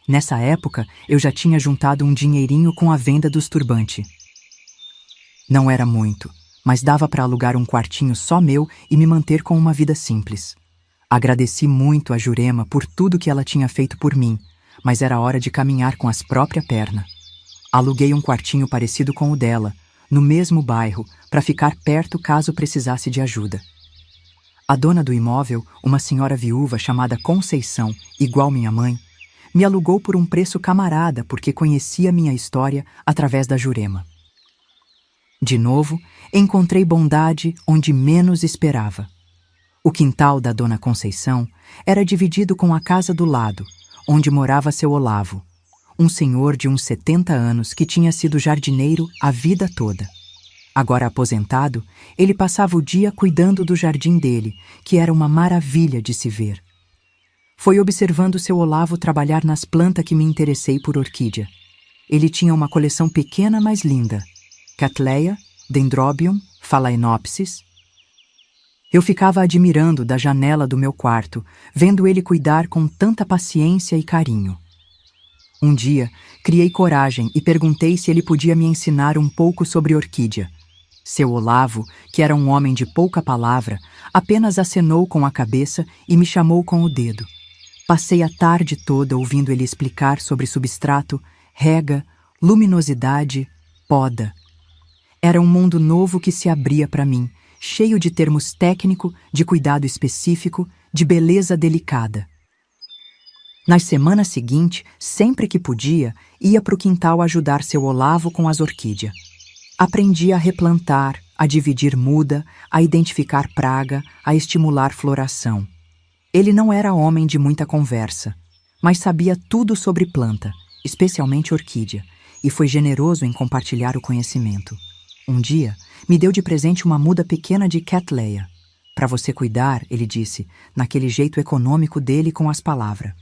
Nessa época, eu já tinha juntado um dinheirinho com a venda dos turbantes. Não era muito, mas dava para alugar um quartinho só meu e me manter com uma vida simples. Agradeci muito a Jurema por tudo que ela tinha feito por mim, mas era hora de caminhar com as próprias pernas. Aluguei um quartinho parecido com o dela, no mesmo bairro, para ficar perto caso precisasse de ajuda. A dona do imóvel, uma senhora viúva chamada Conceição, igual minha mãe, me alugou por um preço camarada porque conhecia minha história através da Jurema. De novo, encontrei bondade onde menos esperava. O quintal da dona Conceição era dividido com a casa do lado, onde morava seu Olavo, um senhor de uns 70 anos que tinha sido jardineiro a vida toda. Agora aposentado, ele passava o dia cuidando do jardim dele, que era uma maravilha de se ver. Foi observando seu Olavo trabalhar nas plantas que me interessei por orquídea. Ele tinha uma coleção pequena, mas linda. Cattleya, Dendrobium, Phalaenopsis. Eu ficava admirando da janela do meu quarto, vendo ele cuidar com tanta paciência e carinho. Um dia, criei coragem e perguntei se ele podia me ensinar um pouco sobre orquídea. Seu Olavo, que era um homem de pouca palavra, apenas acenou com a cabeça e me chamou com o dedo. Passei a tarde toda ouvindo ele explicar sobre substrato, rega, luminosidade, poda. Era um mundo novo que se abria para mim, cheio de termos técnicos, de cuidado específico, de beleza delicada. Nas semanas seguintes, sempre que podia, ia para o quintal ajudar seu Olavo com as orquídeas. Aprendi a replantar, a dividir muda, a identificar praga, a estimular floração. Ele não era homem de muita conversa, mas sabia tudo sobre planta, especialmente orquídea, e foi generoso em compartilhar o conhecimento. Um dia, me deu de presente uma muda pequena de Cattleya. Para você cuidar, ele disse, naquele jeito econômico dele com as palavras.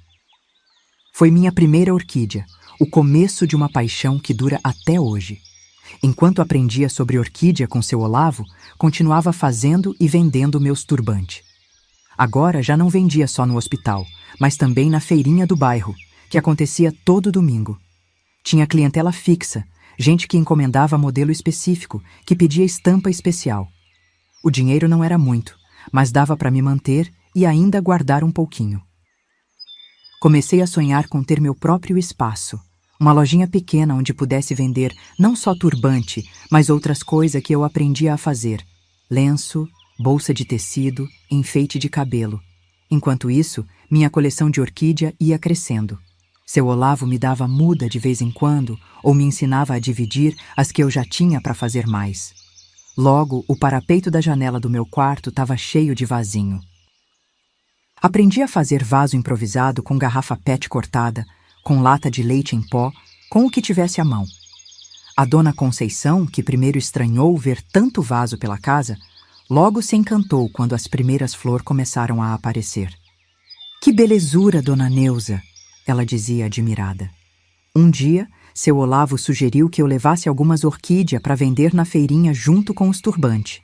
Foi minha primeira orquídea, o começo de uma paixão que dura até hoje. Enquanto aprendia sobre orquídea com seu Olavo, continuava fazendo e vendendo meus turbantes. Agora já não vendia só no hospital, mas também na feirinha do bairro, que acontecia todo domingo. Tinha clientela fixa, gente que encomendava modelo específico, que pedia estampa especial. O dinheiro não era muito, mas dava para me manter e ainda guardar um pouquinho. Comecei a sonhar com ter meu próprio espaço, uma lojinha pequena onde pudesse vender não só turbante, mas outras coisas que eu aprendia a fazer: lenço, bolsa de tecido, enfeite de cabelo. Enquanto isso, minha coleção de orquídea ia crescendo. Seu Olavo me dava muda de vez em quando ou me ensinava a dividir as que eu já tinha para fazer mais. Logo, o parapeito da janela do meu quarto estava cheio de vasinho. Aprendi a fazer vaso improvisado com garrafa PET cortada, com lata de leite em pó, com o que tivesse à mão. A dona Conceição, que primeiro estranhou ver tanto vaso pela casa, logo se encantou quando as primeiras flores começaram a aparecer. "Que belezura, dona Neuza!" ela dizia admirada. Um dia, seu Olavo sugeriu que eu levasse algumas orquídeas para vender na feirinha junto com os turbantes.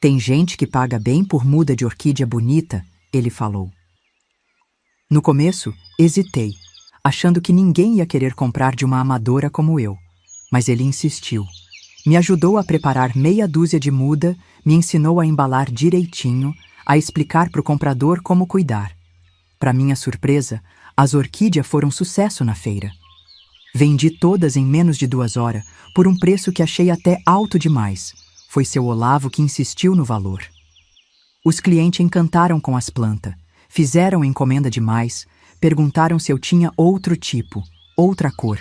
"Tem gente que paga bem por muda de orquídea bonita", ele falou. No começo, hesitei, achando que ninguém ia querer comprar de uma amadora como eu. Mas ele insistiu. Me ajudou a preparar meia dúzia de muda, me ensinou a embalar direitinho, a explicar para o comprador como cuidar. Para minha surpresa, as orquídeas foram sucesso na feira. Vendi todas em menos de 2 horas, por um preço que achei até alto demais. Foi seu Olavo que insistiu no valor. Os clientes encantaram com as plantas, fizeram encomenda demais, perguntaram se eu tinha outro tipo, outra cor.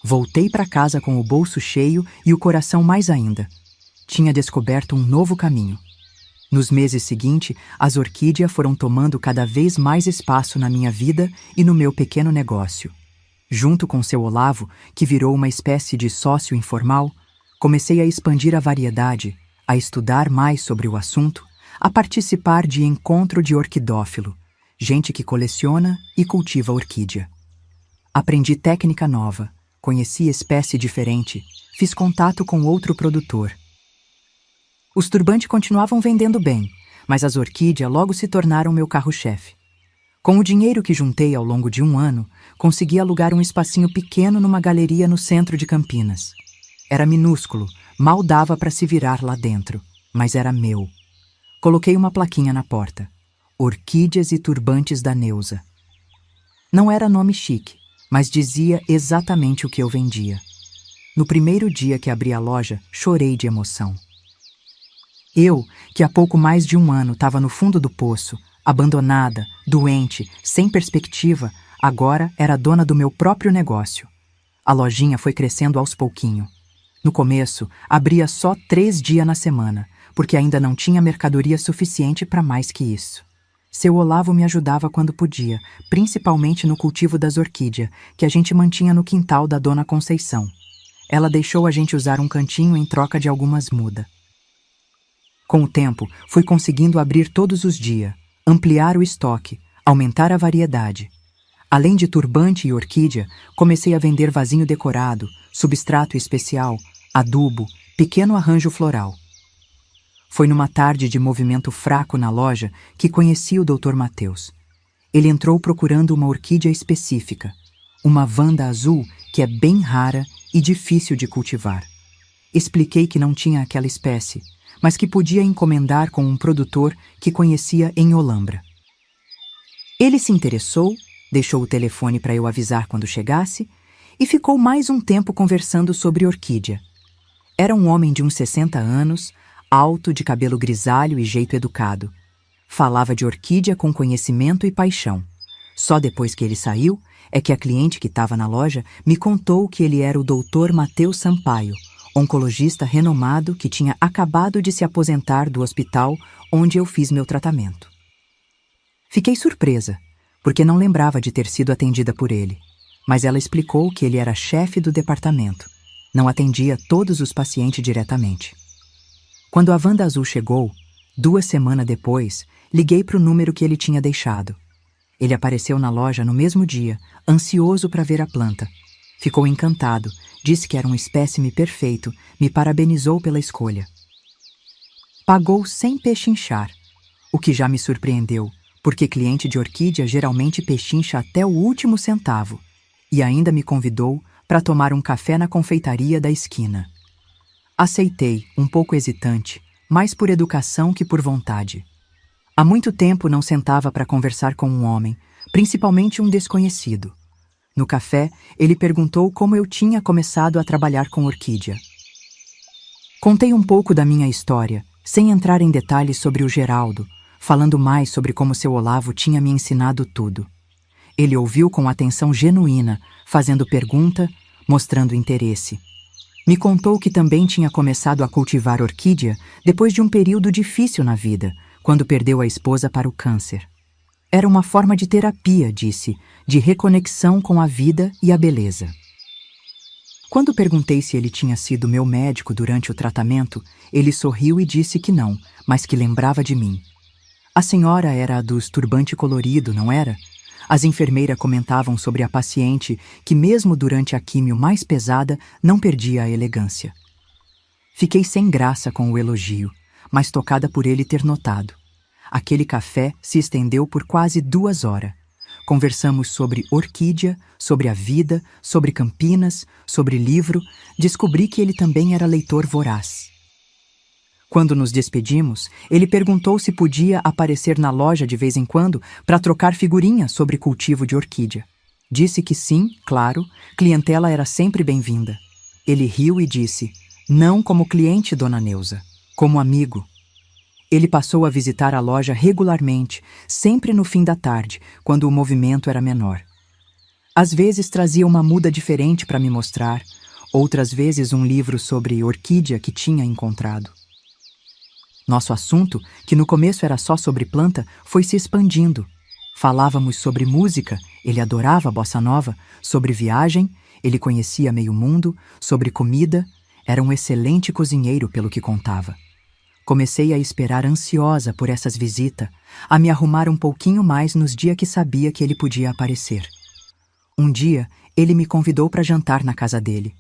Voltei para casa com o bolso cheio e o coração mais ainda. Tinha descoberto um novo caminho. Nos meses seguintes, as orquídeas foram tomando cada vez mais espaço na minha vida e no meu pequeno negócio. Junto com seu Olavo, que virou uma espécie de sócio informal, comecei a expandir a variedade, a estudar mais sobre o assunto, a participar de encontro de orquidófilo, gente que coleciona e cultiva orquídea. Aprendi técnica nova, conheci espécie diferente, fiz contato com outro produtor. Os turbantes continuavam vendendo bem, mas as orquídeas logo se tornaram meu carro-chefe. Com o dinheiro que juntei ao longo de 1 ano, consegui alugar um espacinho pequeno numa galeria no centro de Campinas. Era minúsculo, mal dava para se virar lá dentro, mas era meu. Coloquei uma plaquinha na porta: Orquídeas e Turbantes da Neuza. Não era nome chique, mas dizia exatamente o que eu vendia. No primeiro dia que abri a loja, chorei de emoção. Eu, que há pouco mais de 1 ano estava no fundo do poço, abandonada, doente, sem perspectiva, agora era dona do meu próprio negócio. A lojinha foi crescendo aos pouquinho. No começo, abria só 3 dias na semana, porque ainda não tinha mercadoria suficiente para mais que isso. Seu Olavo me ajudava quando podia, principalmente no cultivo das orquídeas, que a gente mantinha no quintal da dona Conceição. Ela deixou a gente usar um cantinho em troca de algumas mudas. Com o tempo, fui conseguindo abrir todos os dias, ampliar o estoque, aumentar a variedade. Além de turbante e orquídea, comecei a vender vasinho decorado, substrato especial, adubo, pequeno arranjo floral. Foi numa tarde de movimento fraco na loja que conheci o Dr. Mateus. Ele entrou procurando uma orquídea específica, uma vanda azul que é bem rara e difícil de cultivar. Expliquei que não tinha aquela espécie, mas que podia encomendar com um produtor que conhecia em Olambra. Ele se interessou, deixou o telefone para eu avisar quando chegasse e ficou mais um tempo conversando sobre orquídea. Era um homem de uns 60 anos, alto, de cabelo grisalho e jeito educado. Falava de orquídea com conhecimento e paixão. Só depois que ele saiu, é que a cliente que estava na loja me contou que ele era o Dr. Mateus Sampaio, oncologista renomado que tinha acabado de se aposentar do hospital onde eu fiz meu tratamento. Fiquei surpresa, porque não lembrava de ter sido atendida por ele, mas ela explicou que ele era chefe do departamento, não atendia todos os pacientes diretamente. Quando a Vanda Azul chegou, 2 semanas depois, liguei para o número que ele tinha deixado. Ele apareceu na loja no mesmo dia, ansioso para ver a planta. Ficou encantado, disse que era um espécime perfeito, me parabenizou pela escolha. Pagou sem pechinchar, o que já me surpreendeu, porque cliente de orquídea geralmente pechincha até o último centavo, e ainda me convidou para tomar um café na confeitaria da esquina. Aceitei, um pouco hesitante, mais por educação que por vontade. Há muito tempo não sentava para conversar com um homem, principalmente um desconhecido. No café, ele perguntou como eu tinha começado a trabalhar com orquídea. Contei um pouco da minha história, sem entrar em detalhes sobre o Geraldo, falando mais sobre como seu Olavo tinha me ensinado tudo. Ele ouviu com atenção genuína, fazendo pergunta, mostrando interesse. Me contou que também tinha começado a cultivar orquídea depois de um período difícil na vida, quando perdeu a esposa para o câncer. Era uma forma de terapia, disse, de reconexão com a vida e a beleza. Quando perguntei se ele tinha sido meu médico durante o tratamento, ele sorriu e disse que não, mas que lembrava de mim. A senhora era a dos turbante colorido, não era? As enfermeiras comentavam sobre a paciente que, mesmo durante a químio mais pesada, não perdia a elegância. Fiquei sem graça com o elogio, mas tocada por ele ter notado. Aquele café se estendeu por quase 2 horas. Conversamos sobre orquídea, sobre a vida, sobre Campinas, sobre livro. Descobri que ele também era leitor voraz. Quando nos despedimos, ele perguntou se podia aparecer na loja de vez em quando para trocar figurinhas sobre cultivo de orquídea. Disse que sim, claro, clientela era sempre bem-vinda. Ele riu e disse, não como cliente, dona Neuza, como amigo. Ele passou a visitar a loja regularmente, sempre no fim da tarde, quando o movimento era menor. Às vezes trazia uma muda diferente para me mostrar, outras vezes um livro sobre orquídea que tinha encontrado. Nosso assunto, que no começo era só sobre planta, foi se expandindo. Falávamos sobre música, ele adorava a bossa nova, sobre viagem, ele conhecia meio mundo, sobre comida, era um excelente cozinheiro pelo que contava. Comecei a esperar ansiosa por essas visitas, a me arrumar um pouquinho mais nos dias que sabia que ele podia aparecer. Um dia, ele me convidou para jantar na casa dele.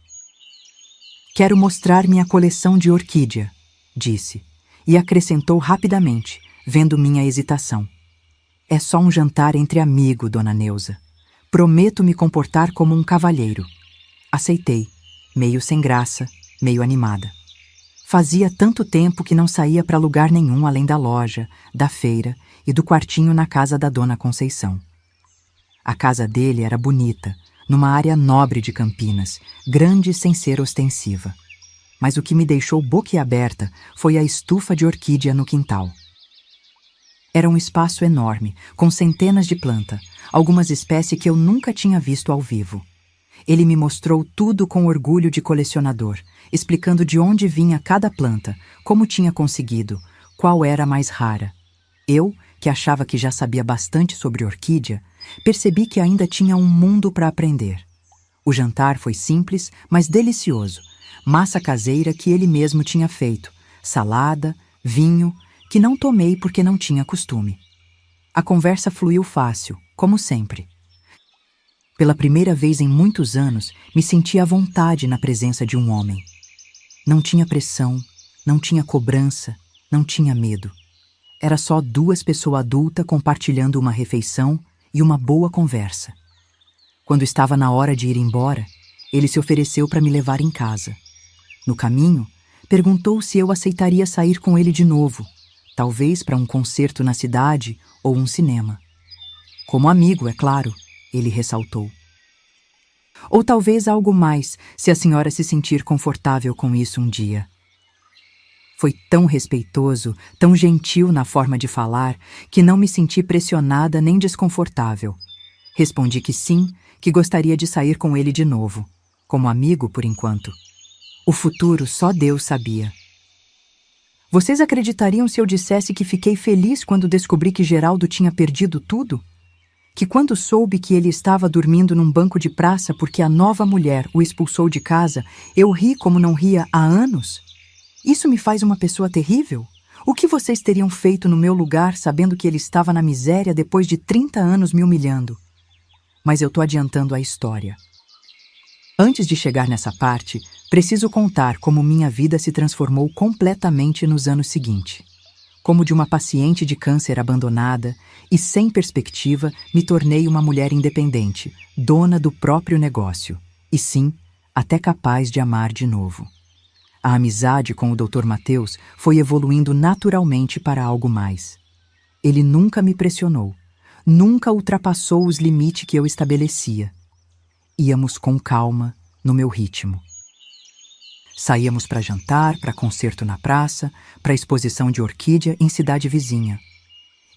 Quero mostrar minha coleção de orquídea, disse, e acrescentou rapidamente, vendo minha hesitação. É só um jantar entre amigo, dona Neuza. Prometo me comportar como um cavalheiro. Aceitei, meio sem graça, meio animada. Fazia tanto tempo que não saía para lugar nenhum além da loja, da feira e do quartinho na casa da dona Conceição. A casa dele era bonita, numa área nobre de Campinas, grande sem ser ostensiva. Mas o que me deixou boquiaberta foi a estufa de orquídea no quintal. Era um espaço enorme, com centenas de plantas, algumas espécies que eu nunca tinha visto ao vivo. Ele me mostrou tudo com orgulho de colecionador, explicando de onde vinha cada planta, como tinha conseguido, qual era a mais rara. Eu, que achava que já sabia bastante sobre orquídea, percebi que ainda tinha um mundo para aprender. O jantar foi simples, mas delicioso. Massa caseira que ele mesmo tinha feito, salada, vinho, que não tomei porque não tinha costume. A conversa fluiu fácil, como sempre. Pela primeira vez em muitos anos, me senti à vontade na presença de um homem. Não tinha pressão, não tinha cobrança, não tinha medo. Era só 2 pessoas adultas compartilhando uma refeição e uma boa conversa. Quando estava na hora de ir embora, ele se ofereceu para me levar em casa. No caminho, perguntou se eu aceitaria sair com ele de novo, talvez para um concerto na cidade ou um cinema. Como amigo, é claro, ele ressaltou. Ou talvez algo mais, se a senhora se sentir confortável com isso um dia. Foi tão respeitoso, tão gentil na forma de falar, que não me senti pressionada nem desconfortável. Respondi que sim, que gostaria de sair com ele de novo, como amigo por enquanto. O futuro só Deus sabia. Vocês acreditariam se eu dissesse que fiquei feliz quando descobri que Geraldo tinha perdido tudo? Que quando soube que ele estava dormindo num banco de praça porque a nova mulher o expulsou de casa, eu ri como não ria há anos? Isso me faz uma pessoa terrível? O que vocês teriam feito no meu lugar sabendo que ele estava na miséria depois de 30 anos me humilhando? Mas eu tô adiantando a história. Antes de chegar nessa parte, preciso contar como minha vida se transformou completamente nos anos seguintes. Como de uma paciente de câncer abandonada e sem perspectiva, me tornei uma mulher independente, dona do próprio negócio, e sim, até capaz de amar de novo. A amizade com o Dr. Mateus foi evoluindo naturalmente para algo mais. Ele nunca me pressionou, nunca ultrapassou os limites que eu estabelecia. Íamos com calma, no meu ritmo. Saíamos para jantar, para concerto na praça, para exposição de orquídea em cidade vizinha.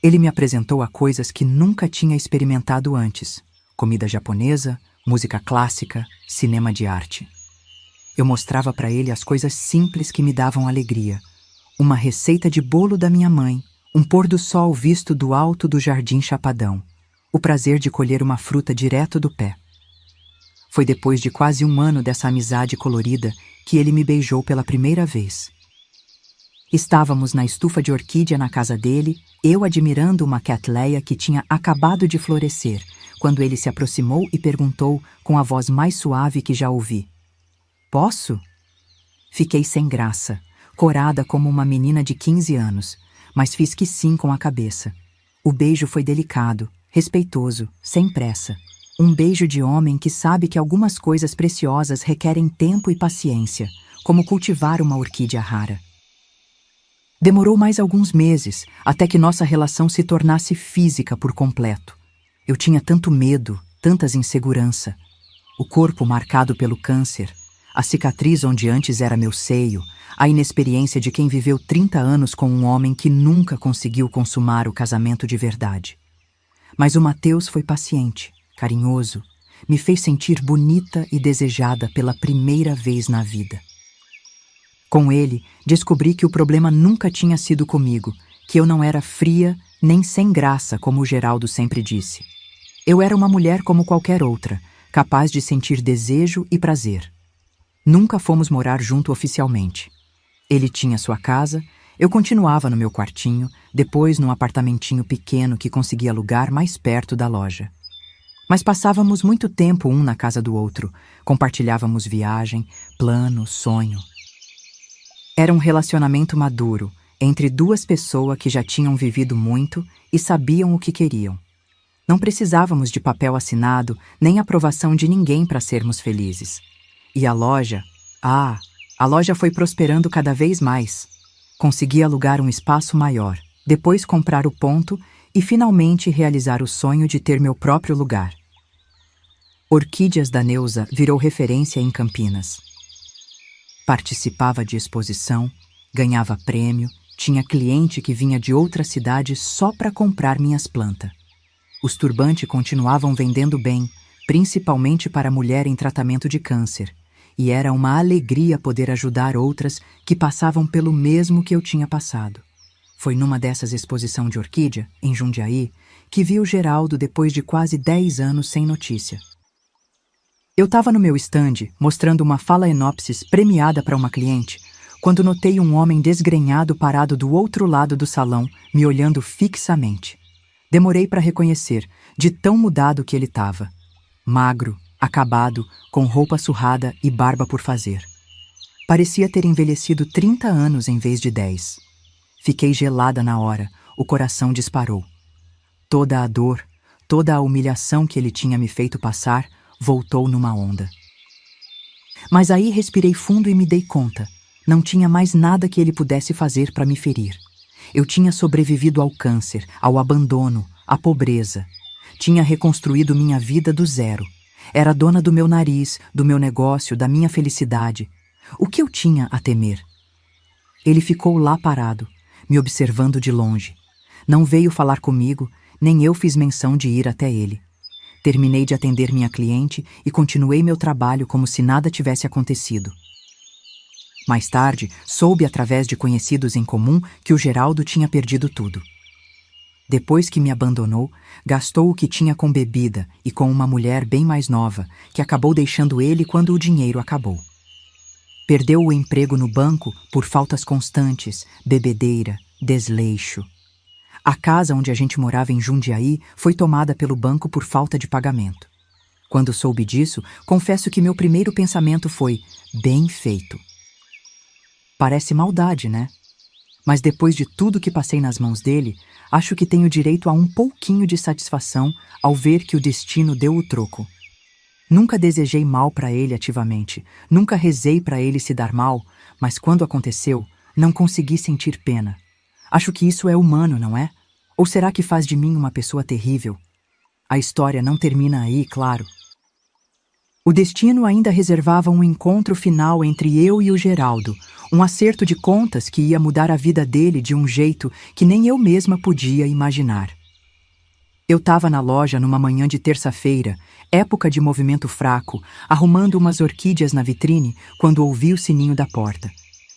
Ele me apresentou a coisas que nunca tinha experimentado antes. comida japonesa, música clássica, cinema de arte. Eu mostrava para ele as coisas simples que me davam alegria. Uma receita de bolo da minha mãe, um pôr do sol visto do alto do jardim Chapadão, o prazer de colher uma fruta direto do pé. Foi depois de quase um ano dessa amizade colorida que ele me beijou pela primeira vez. Estávamos na estufa de orquídea na casa dele, eu admirando uma Cattleya que tinha acabado de florescer, quando ele se aproximou e perguntou com a voz mais suave que já ouvi: "Posso?" Fiquei sem graça, corada como uma menina de 15 anos, mas fiz que sim com a cabeça. O beijo foi delicado, respeitoso, sem pressa. Um beijo de homem que sabe que algumas coisas preciosas requerem tempo e paciência, como cultivar uma orquídea rara. Demorou mais alguns meses, até que nossa relação se tornasse física por completo. Eu tinha tanto medo, tantas inseguranças. O corpo marcado pelo câncer, a cicatriz onde antes era meu seio, a inexperiência de quem viveu 30 anos com um homem que nunca conseguiu consumar o casamento de verdade. Mas o Mateus foi paciente, carinhoso, me fez sentir bonita e desejada pela primeira vez na vida. Com ele, descobri que o problema nunca tinha sido comigo, que eu não era fria nem sem graça, como o Geraldo sempre disse. Eu era uma mulher como qualquer outra, capaz de sentir desejo e prazer. Nunca fomos morar junto oficialmente. Ele tinha sua casa, eu continuava no meu quartinho, depois num apartamentinho pequeno que consegui alugar mais perto da loja. Mas passávamos muito tempo um na casa do outro, compartilhávamos viagem, plano, sonho. Era um relacionamento maduro, entre duas pessoas que já tinham vivido muito e sabiam o que queriam. Não precisávamos de papel assinado, nem aprovação de ninguém para sermos felizes. E a loja foi prosperando cada vez mais. Consegui alugar um espaço maior, depois comprar o ponto e finalmente realizar o sonho de ter meu próprio lugar. Orquídeas da Neuza virou referência em Campinas. Participava de exposição, ganhava prêmio, tinha cliente que vinha de outra cidade só para comprar minhas plantas. Os turbantes continuavam vendendo bem, principalmente para mulher em tratamento de câncer, e era uma alegria poder ajudar outras que passavam pelo mesmo que eu tinha passado. Foi numa dessas exposições de orquídea, em Jundiaí, que vi o Geraldo depois de quase 10 anos sem notícia. Eu estava no meu estande, mostrando uma Phalaenopsis premiada para uma cliente, quando notei um homem desgrenhado parado do outro lado do salão, me olhando fixamente. Demorei para reconhecer, de tão mudado que ele estava. Magro, acabado, com roupa surrada e barba por fazer. Parecia ter envelhecido 30 anos em vez de 10. Fiquei gelada na hora, o coração disparou. Toda a dor, toda a humilhação que ele tinha me feito passar, voltou numa onda. Mas aí respirei fundo e me dei conta. Não tinha mais nada que ele pudesse fazer para me ferir. Eu tinha sobrevivido ao câncer, ao abandono, à pobreza. Tinha reconstruído minha vida do zero. Era dona do meu nariz, do meu negócio, da minha felicidade. O que eu tinha a temer? Ele ficou lá parado, me observando de longe. Não veio falar comigo, nem eu fiz menção de ir até ele. Terminei de atender minha cliente e continuei meu trabalho como se nada tivesse acontecido. Mais tarde, soube através de conhecidos em comum que o Geraldo tinha perdido tudo. Depois que me abandonou, gastou o que tinha com bebida e com uma mulher bem mais nova, que acabou deixando ele quando o dinheiro acabou. Perdeu o emprego no banco por faltas constantes, bebedeira, desleixo. A casa onde a gente morava em Jundiaí foi tomada pelo banco por falta de pagamento. Quando soube disso, confesso que meu primeiro pensamento foi: bem feito. Parece maldade, né? Mas depois de tudo que passei nas mãos dele, acho que tenho direito a um pouquinho de satisfação ao ver que o destino deu o troco. Nunca desejei mal para ele ativamente, nunca rezei para ele se dar mal, mas quando aconteceu, não consegui sentir pena. Acho que isso é humano, não é? Ou será que faz de mim uma pessoa terrível? A história não termina aí, claro. O destino ainda reservava um encontro final entre eu e o Geraldo, um acerto de contas que ia mudar a vida dele de um jeito que nem eu mesma podia imaginar. Eu estava na loja numa manhã de terça-feira, época de movimento fraco, arrumando umas orquídeas na vitrine, quando ouvi o sininho da porta.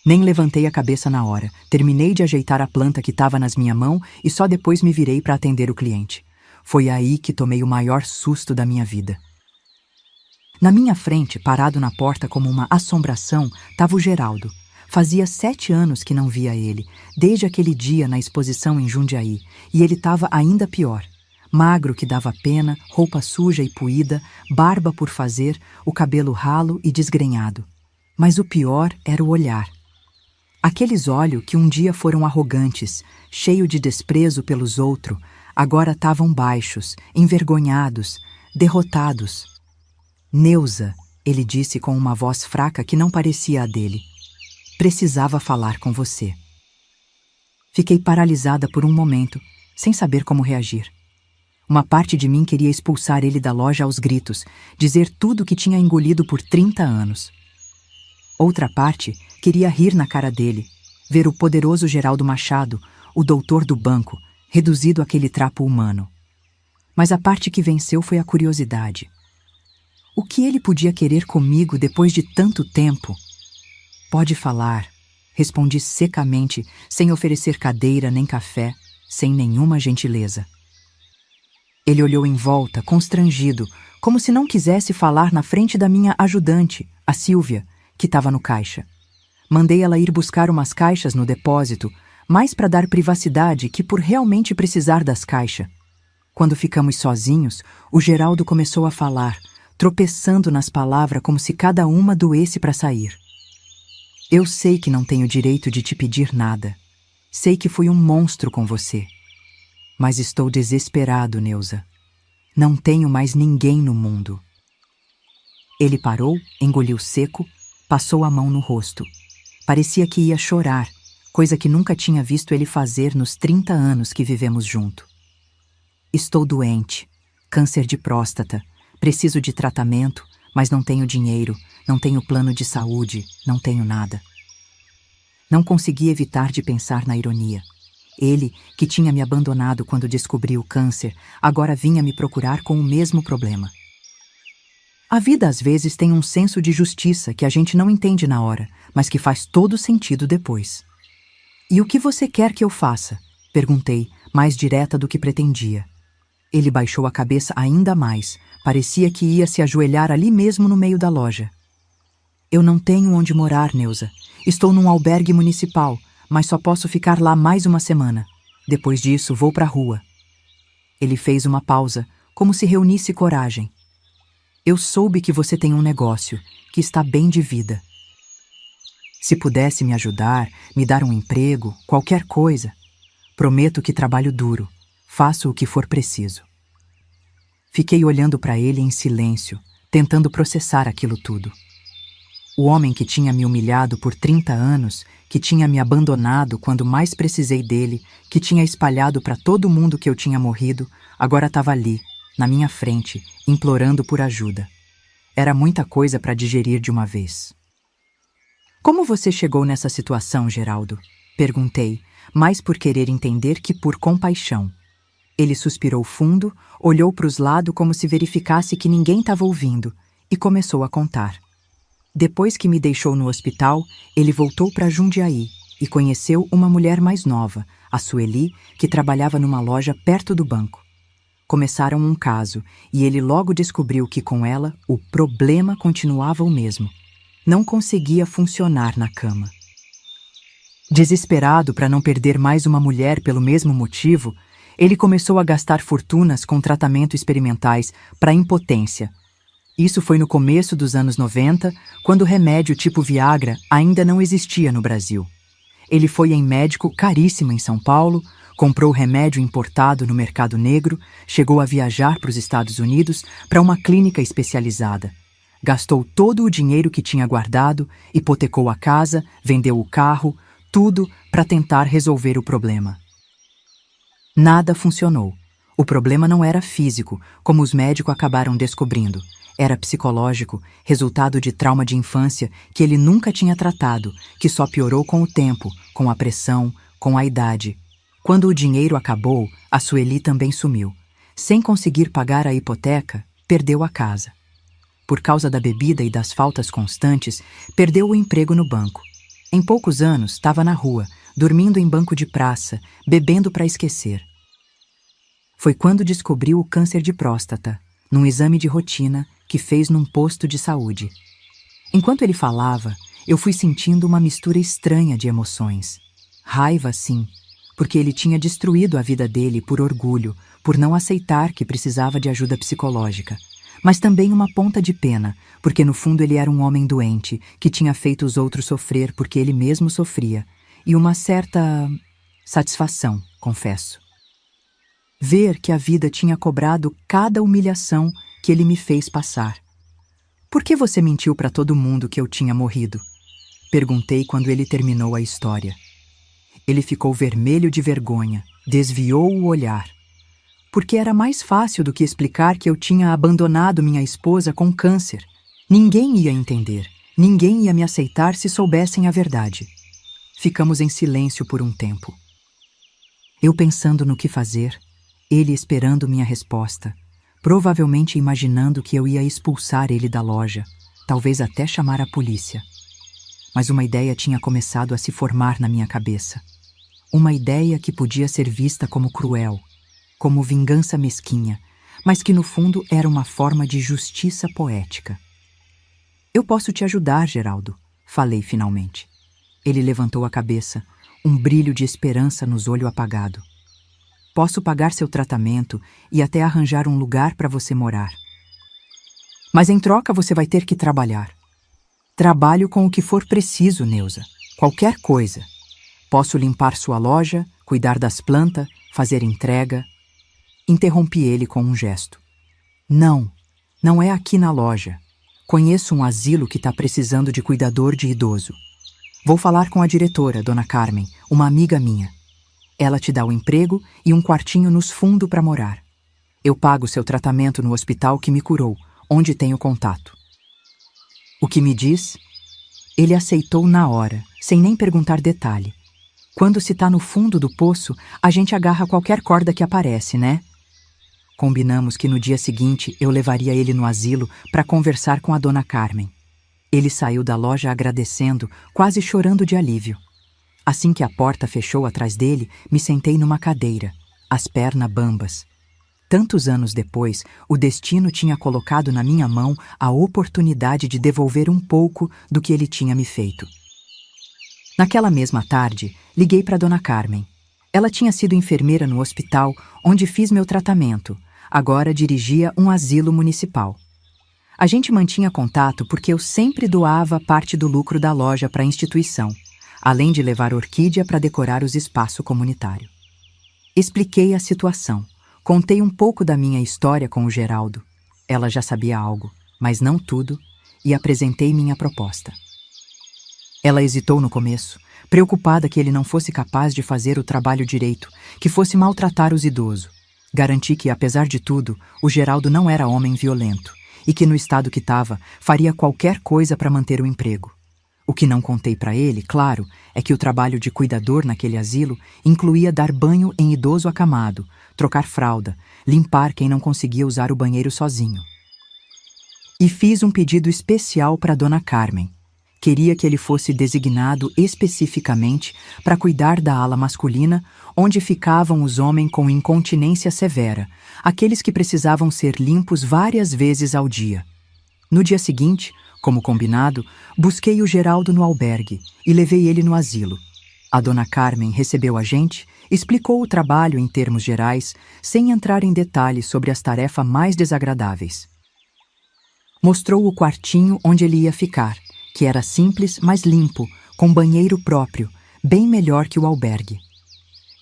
Nem levantei a cabeça na hora. Terminei de ajeitar a planta que estava nas minhas mãos e só depois me virei para atender o cliente. Foi aí que tomei o maior susto da minha vida. Na minha frente, parado na porta como uma assombração, estava o Geraldo. Fazia 7 anos que não via ele, desde aquele dia na exposição em Jundiaí, e ele estava ainda pior. Magro que dava pena, roupa suja e puída, barba por fazer, o cabelo ralo e desgrenhado. Mas o pior era o olhar. Aqueles olhos que um dia foram arrogantes, cheios de desprezo pelos outros, agora estavam baixos, envergonhados, derrotados. Neuza, ele disse com uma voz fraca que não parecia a dele. Precisava falar com você. Fiquei paralisada por um momento, sem saber como reagir. Uma parte de mim queria expulsar ele da loja aos gritos, dizer tudo o que tinha engolido por 30 anos. Outra parte queria rir na cara dele, ver o poderoso Geraldo Machado, o doutor do banco, reduzido àquele trapo humano. Mas a parte que venceu foi a curiosidade. O que ele podia querer comigo depois de tanto tempo? Pode falar, respondi secamente, sem oferecer cadeira nem café, sem nenhuma gentileza. Ele olhou em volta, constrangido, como se não quisesse falar na frente da minha ajudante, a Sílvia, que estava no caixa. Mandei ela ir buscar umas caixas no depósito, mais para dar privacidade que por realmente precisar das caixas. Quando ficamos sozinhos, o Geraldo começou a falar, tropeçando nas palavras como se cada uma doesse para sair. Eu sei que não tenho direito de te pedir nada. Sei que fui um monstro com você. Mas estou desesperado, Neuza. Não tenho mais ninguém no mundo. Ele parou, engoliu seco, passou a mão no rosto. Parecia que ia chorar, coisa que nunca tinha visto ele fazer nos 30 anos que vivemos junto. Estou doente, câncer de próstata, preciso de tratamento, mas não tenho dinheiro, não tenho plano de saúde, não tenho nada. Não consegui evitar de pensar na ironia. Ele, que tinha me abandonado quando descobri o câncer, agora vinha me procurar com o mesmo problema. A vida às vezes tem um senso de justiça que a gente não entende na hora, mas que faz todo sentido depois. E o que você quer que eu faça? Perguntei, mais direta do que pretendia. Ele baixou a cabeça ainda mais, parecia que ia se ajoelhar ali mesmo no meio da loja. Eu não tenho onde morar, Neuza. Estou num albergue municipal, mas só posso ficar lá mais uma semana. Depois disso, vou para a rua. Ele fez uma pausa, como se reunisse coragem. Eu soube que você tem um negócio, que está bem de vida. Se pudesse me ajudar, me dar um emprego, qualquer coisa, prometo que trabalho duro, faço o que for preciso. Fiquei olhando para ele em silêncio, tentando processar aquilo tudo. O homem que tinha me humilhado por 30 anos, que tinha me abandonado quando mais precisei dele, que tinha espalhado para todo mundo que eu tinha morrido, agora estava ali, na minha frente, implorando por ajuda. Era muita coisa para digerir de uma vez. Como você chegou nessa situação, Geraldo? Perguntei, mais por querer entender que por compaixão. Ele suspirou fundo, olhou para os lados como se verificasse que ninguém estava ouvindo, e começou a contar. Depois que me deixou no hospital, ele voltou para Jundiaí e conheceu uma mulher mais nova, a Sueli, que trabalhava numa loja perto do banco. Começaram um caso e ele logo descobriu que com ela o problema continuava o mesmo. Não conseguia funcionar na cama. Desesperado para não perder mais uma mulher pelo mesmo motivo, ele começou a gastar fortunas com tratamentos experimentais para impotência. Isso foi no começo dos anos 90, quando o remédio tipo Viagra ainda não existia no Brasil. Ele foi em médico caríssimo em São Paulo, comprou remédio importado no mercado negro, chegou a viajar para os Estados Unidos para uma clínica especializada. Gastou todo o dinheiro que tinha guardado, hipotecou a casa, vendeu o carro, tudo para tentar resolver o problema. Nada funcionou. O problema não era físico, como os médicos acabaram descobrindo. Era psicológico, resultado de trauma de infância que ele nunca tinha tratado, que só piorou com o tempo, com a pressão, com a idade. Quando o dinheiro acabou, a Sueli também sumiu. Sem conseguir pagar a hipoteca, perdeu a casa. Por causa da bebida e das faltas constantes, perdeu o emprego no banco. Em poucos anos, estava na rua, dormindo em banco de praça, bebendo para esquecer. Foi quando descobriu o câncer de próstata, num exame de rotina que fez num posto de saúde. Enquanto ele falava, eu fui sentindo uma mistura estranha de emoções. Raiva, sim, porque ele tinha destruído a vida dele por orgulho, por não aceitar que precisava de ajuda psicológica. Mas também uma ponta de pena, porque no fundo ele era um homem doente, que tinha feito os outros sofrer porque ele mesmo sofria, e uma certa satisfação, confesso. Ver que a vida tinha cobrado cada humilhação que ele me fez passar. Por que você mentiu para todo mundo que eu tinha morrido? Perguntei quando ele terminou a história. Ele ficou vermelho de vergonha, desviou o olhar. Porque era mais fácil do que explicar que eu tinha abandonado minha esposa com câncer. Ninguém ia entender, ninguém ia me aceitar se soubessem a verdade. Ficamos em silêncio por um tempo. Eu pensando no que fazer, ele esperando minha resposta, provavelmente imaginando que eu ia expulsar ele da loja, talvez até chamar a polícia. Mas uma ideia tinha começado a se formar na minha cabeça. Uma ideia que podia ser vista como cruel, como vingança mesquinha, mas que no fundo era uma forma de justiça poética. Eu posso te ajudar, Geraldo, falei finalmente. Ele levantou a cabeça, um brilho de esperança nos olhos apagado. Posso pagar seu tratamento e até arranjar um lugar para você morar. Mas em troca você vai ter que trabalhar. Trabalho com o que for preciso, Neuza. Qualquer coisa. Posso limpar sua loja, cuidar das plantas, fazer entrega. Interrompi ele com um gesto. Não, não é aqui na loja. Conheço um asilo que está precisando de cuidador de idoso. Vou falar com a diretora, Dona Carmen, uma amiga minha. Ela te dá o emprego e um quartinho nos fundos para morar. Eu pago seu tratamento no hospital que me curou, onde tenho contato. O que me diz? Ele aceitou na hora, sem nem perguntar detalhe. Quando se tá no fundo do poço, a gente agarra qualquer corda que aparece, né? Combinamos que no dia seguinte eu levaria ele no asilo para conversar com a Dona Carmen. Ele saiu da loja agradecendo, quase chorando de alívio. Assim que a porta fechou atrás dele, me sentei numa cadeira, as pernas bambas. Tantos anos depois, o destino tinha colocado na minha mão a oportunidade de devolver um pouco do que ele tinha me feito. Naquela mesma tarde, liguei para Dona Carmen. Ela tinha sido enfermeira no hospital onde fiz meu tratamento. Agora dirigia um asilo municipal. A gente mantinha contato porque eu sempre doava parte do lucro da loja para a instituição, além de levar orquídea para decorar os espaços comunitários. Expliquei a situação, contei um pouco da minha história com o Geraldo. Ela já sabia algo, mas não tudo, e apresentei minha proposta. Ela hesitou no começo, preocupada que ele não fosse capaz de fazer o trabalho direito, que fosse maltratar os idosos. Garanti que, apesar de tudo, o Geraldo não era homem violento e que, no estado que estava, faria qualquer coisa para manter o emprego. O que não contei para ele, claro, é que o trabalho de cuidador naquele asilo incluía dar banho em idoso acamado, trocar fralda, limpar quem não conseguia usar o banheiro sozinho. E fiz um pedido especial para Dona Carmen. Queria que ele fosse designado especificamente para cuidar da ala masculina, onde ficavam os homens com incontinência severa, aqueles que precisavam ser limpos várias vezes ao dia. No dia seguinte, como combinado, busquei o Geraldo no albergue e levei ele no asilo. A Dona Carmen recebeu a gente, explicou o trabalho em termos gerais, sem entrar em detalhes sobre as tarefas mais desagradáveis. Mostrou o quartinho onde ele ia ficar, que era simples, mas limpo, com banheiro próprio, bem melhor que o albergue.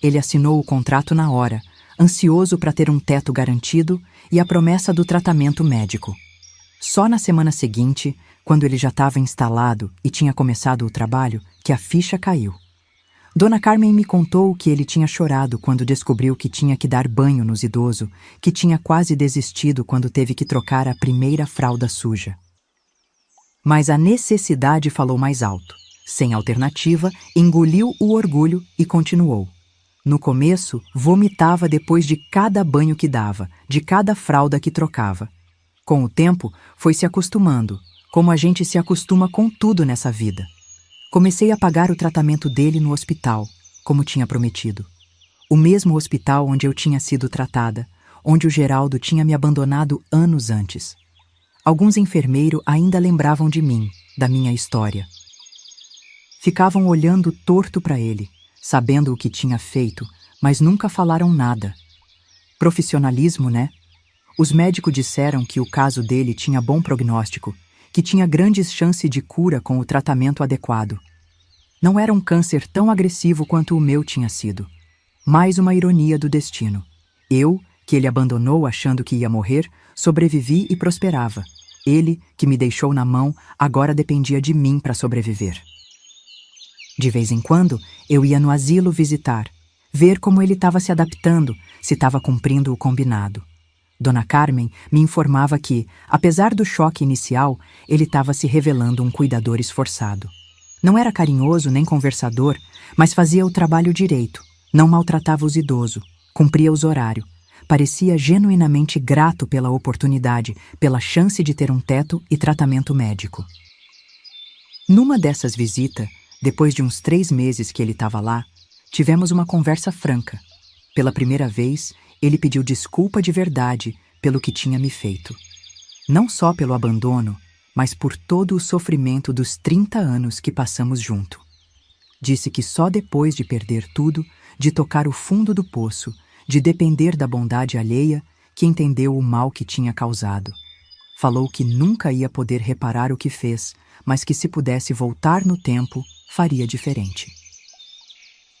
Ele assinou o contrato na hora, ansioso para ter um teto garantido e a promessa do tratamento médico. Só na semana seguinte, quando ele já estava instalado e tinha começado o trabalho, que a ficha caiu. Dona Carmen me contou que ele tinha chorado quando descobriu que tinha que dar banho nos idosos, que tinha quase desistido quando teve que trocar a primeira fralda suja. Mas a necessidade falou mais alto. Sem alternativa, engoliu o orgulho e continuou. No começo, vomitava depois de cada banho que dava, de cada fralda que trocava. Com o tempo, foi se acostumando, como a gente se acostuma com tudo nessa vida. Comecei a pagar o tratamento dele no hospital, como tinha prometido. O mesmo hospital onde eu tinha sido tratada, onde o Geraldo tinha me abandonado anos antes. Alguns enfermeiros ainda lembravam de mim, da minha história. Ficavam olhando torto para ele, sabendo o que tinha feito, mas nunca falaram nada. Profissionalismo, né? Os médicos disseram que o caso dele tinha bom prognóstico, que tinha grandes chances de cura com o tratamento adequado. Não era um câncer tão agressivo quanto o meu tinha sido. Mais uma ironia do destino. Eu, que ele abandonou achando que ia morrer, sobrevivi e prosperava. Ele, que me deixou na mão, agora dependia de mim para sobreviver. De vez em quando, eu ia no asilo visitar, ver como ele estava se adaptando, se estava cumprindo o combinado. Dona Carmen me informava que, apesar do choque inicial, ele estava se revelando um cuidador esforçado. Não era carinhoso nem conversador, mas fazia o trabalho direito, não maltratava os idosos, cumpria os horários, parecia genuinamente grato pela oportunidade, pela chance de ter um teto e tratamento médico. Numa dessas visitas, depois de uns 3 meses que ele estava lá, tivemos uma conversa franca. Pela primeira vez, ele pediu desculpa de verdade pelo que tinha me feito. Não só pelo abandono, mas por todo o sofrimento dos 30 anos que passamos junto. Disse que só depois de perder tudo, de tocar o fundo do poço, de depender da bondade alheia, que entendeu o mal que tinha causado. Falou que nunca ia poder reparar o que fez, mas que se pudesse voltar no tempo, faria diferente.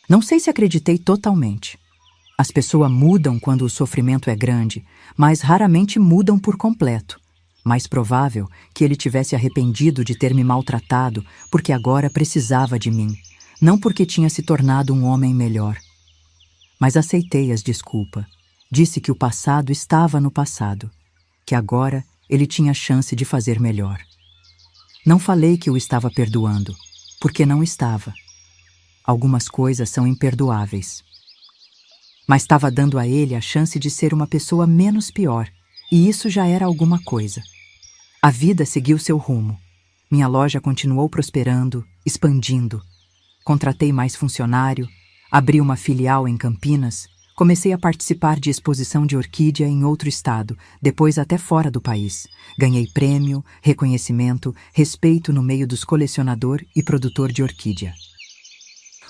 Não sei se acreditei totalmente. As pessoas mudam quando o sofrimento é grande, mas raramente mudam por completo. Mais provável que ele tivesse arrependido de ter me maltratado porque agora precisava de mim, não porque tinha se tornado um homem melhor. Mas aceitei as desculpas. Disse que o passado estava no passado, que agora ele tinha chance de fazer melhor. Não falei que o estava perdoando, porque não estava. Algumas coisas são imperdoáveis. Mas estava dando a ele a chance de ser uma pessoa menos pior, e isso já era alguma coisa. A vida seguiu seu rumo. Minha loja continuou prosperando, expandindo. Contratei mais funcionário, abri uma filial em Campinas, comecei a participar de exposição de orquídea em outro estado, depois até fora do país. Ganhei prêmio, reconhecimento, respeito no meio dos colecionador e produtor de orquídea.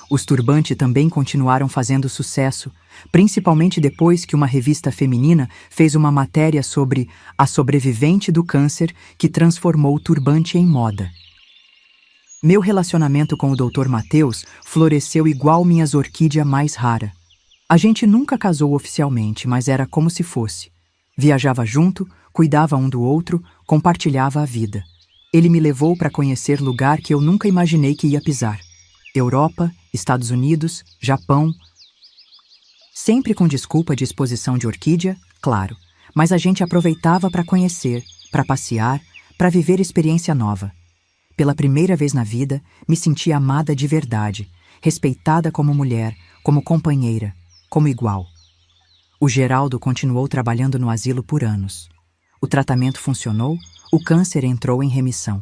Os turbantes também continuaram fazendo sucesso, principalmente depois que uma revista feminina fez uma matéria sobre a sobrevivente do câncer que transformou o turbante em moda. Meu relacionamento com o Dr. Mateus floresceu igual minhas orquídeas mais raras. A gente nunca casou oficialmente, mas era como se fosse. Viajava junto, cuidava um do outro, compartilhava a vida. Ele me levou para conhecer lugar que eu nunca imaginei que ia pisar. Europa, Estados Unidos, Japão. Sempre com desculpa de exposição de orquídea, claro, mas a gente aproveitava para conhecer, para passear, para viver experiência nova. Pela primeira vez na vida, me senti amada de verdade, respeitada como mulher, como companheira, como igual. O Geraldo continuou trabalhando no asilo por anos. O tratamento funcionou, o câncer entrou em remissão.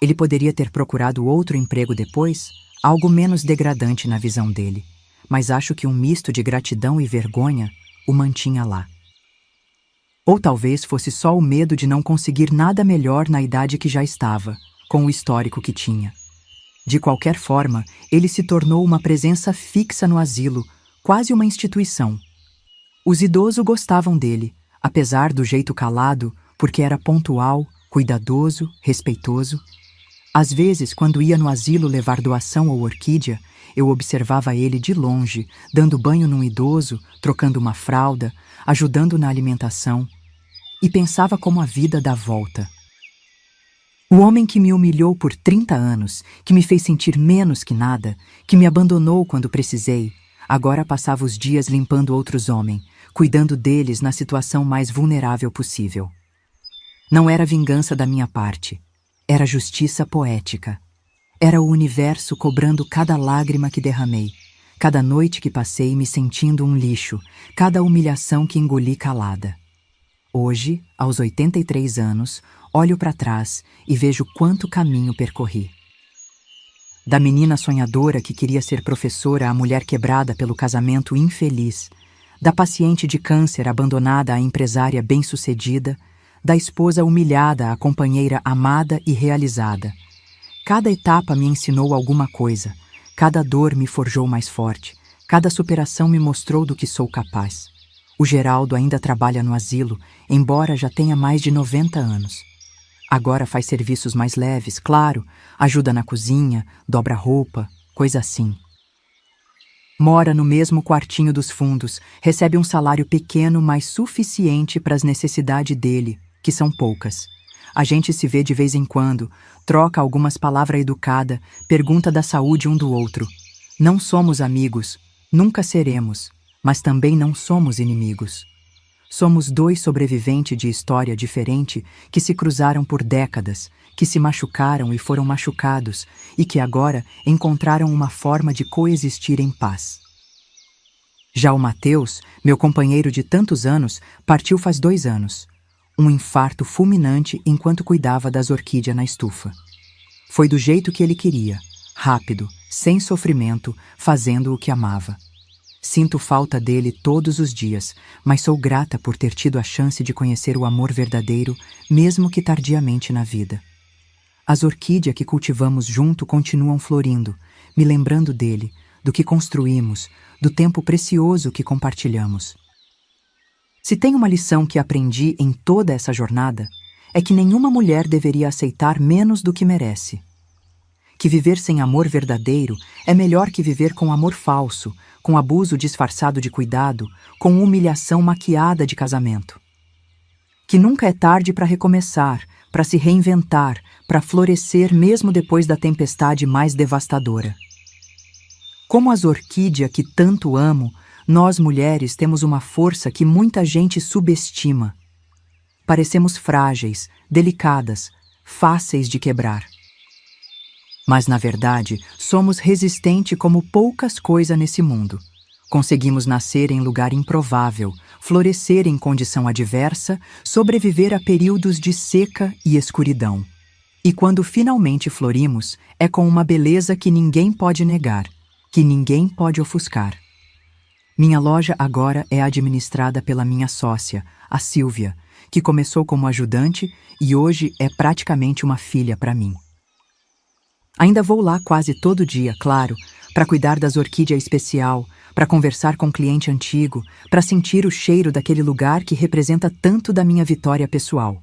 Ele poderia ter procurado outro emprego depois, algo menos degradante na visão dele, mas acho que um misto de gratidão e vergonha o mantinha lá. Ou talvez fosse só o medo de não conseguir nada melhor na idade que já estava, com o histórico que tinha. De qualquer forma, ele se tornou uma presença fixa no asilo, quase uma instituição. Os idosos gostavam dele, apesar do jeito calado, porque era pontual, cuidadoso, respeitoso. Às vezes, quando ia no asilo levar doação ou orquídea, eu observava ele de longe, dando banho num idoso, trocando uma fralda, ajudando na alimentação, e pensava como a vida dá volta. O homem que me humilhou por 30 anos, que me fez sentir menos que nada, que me abandonou quando precisei, agora passava os dias limpando outros homens, cuidando deles na situação mais vulnerável possível. Não era vingança da minha parte. Era justiça poética. Era o universo cobrando cada lágrima que derramei, cada noite que passei me sentindo um lixo, cada humilhação que engoli calada. Hoje, aos 83 anos, olho para trás e vejo quanto caminho percorri. Da menina sonhadora que queria ser professora à mulher quebrada pelo casamento infeliz, da paciente de câncer abandonada à empresária bem-sucedida, da esposa humilhada à companheira amada e realizada. Cada etapa me ensinou alguma coisa, cada dor me forjou mais forte, cada superação me mostrou do que sou capaz. O Geraldo ainda trabalha no asilo, embora já tenha mais de 90 anos. Agora faz serviços mais leves, claro, ajuda na cozinha, dobra roupa, coisa assim. Mora no mesmo quartinho dos fundos, recebe um salário pequeno, mas suficiente para as necessidades dele, que são poucas. A gente se vê de vez em quando, troca algumas palavras educadas, pergunta da saúde um do outro. Não somos amigos, nunca seremos, mas também não somos inimigos. Somos dois sobreviventes de história diferente que se cruzaram por décadas, que se machucaram e foram machucados e que agora encontraram uma forma de coexistir em paz. Já o Mateus, meu companheiro de tantos anos, partiu faz 2 anos. Um infarto fulminante enquanto cuidava das orquídeas na estufa. Foi do jeito que ele queria, rápido, sem sofrimento, fazendo o que amava. Sinto falta dele todos os dias, mas sou grata por ter tido a chance de conhecer o amor verdadeiro, mesmo que tardiamente na vida. As orquídeas que cultivamos junto continuam florindo, me lembrando dele, do que construímos, do tempo precioso que compartilhamos. Se tem uma lição que aprendi em toda essa jornada, é que nenhuma mulher deveria aceitar menos do que merece. Que viver sem amor verdadeiro é melhor que viver com amor falso, com abuso disfarçado de cuidado, com humilhação maquiada de casamento. Que nunca é tarde para recomeçar, para se reinventar, para florescer mesmo depois da tempestade mais devastadora. Como as orquídeas que tanto amo, nós mulheres temos uma força que muita gente subestima. Parecemos frágeis, delicadas, fáceis de quebrar. Mas, na verdade, somos resistentes como poucas coisas nesse mundo. Conseguimos nascer em lugar improvável, florescer em condição adversa, sobreviver a períodos de seca e escuridão. E quando finalmente florimos, é com uma beleza que ninguém pode negar, que ninguém pode ofuscar. Minha loja agora é administrada pela minha sócia, a Silvia, que começou como ajudante e hoje é praticamente uma filha para mim. Ainda vou lá quase todo dia, claro, para cuidar das orquídeas especial, para conversar com um cliente antigo, para sentir o cheiro daquele lugar que representa tanto da minha vitória pessoal.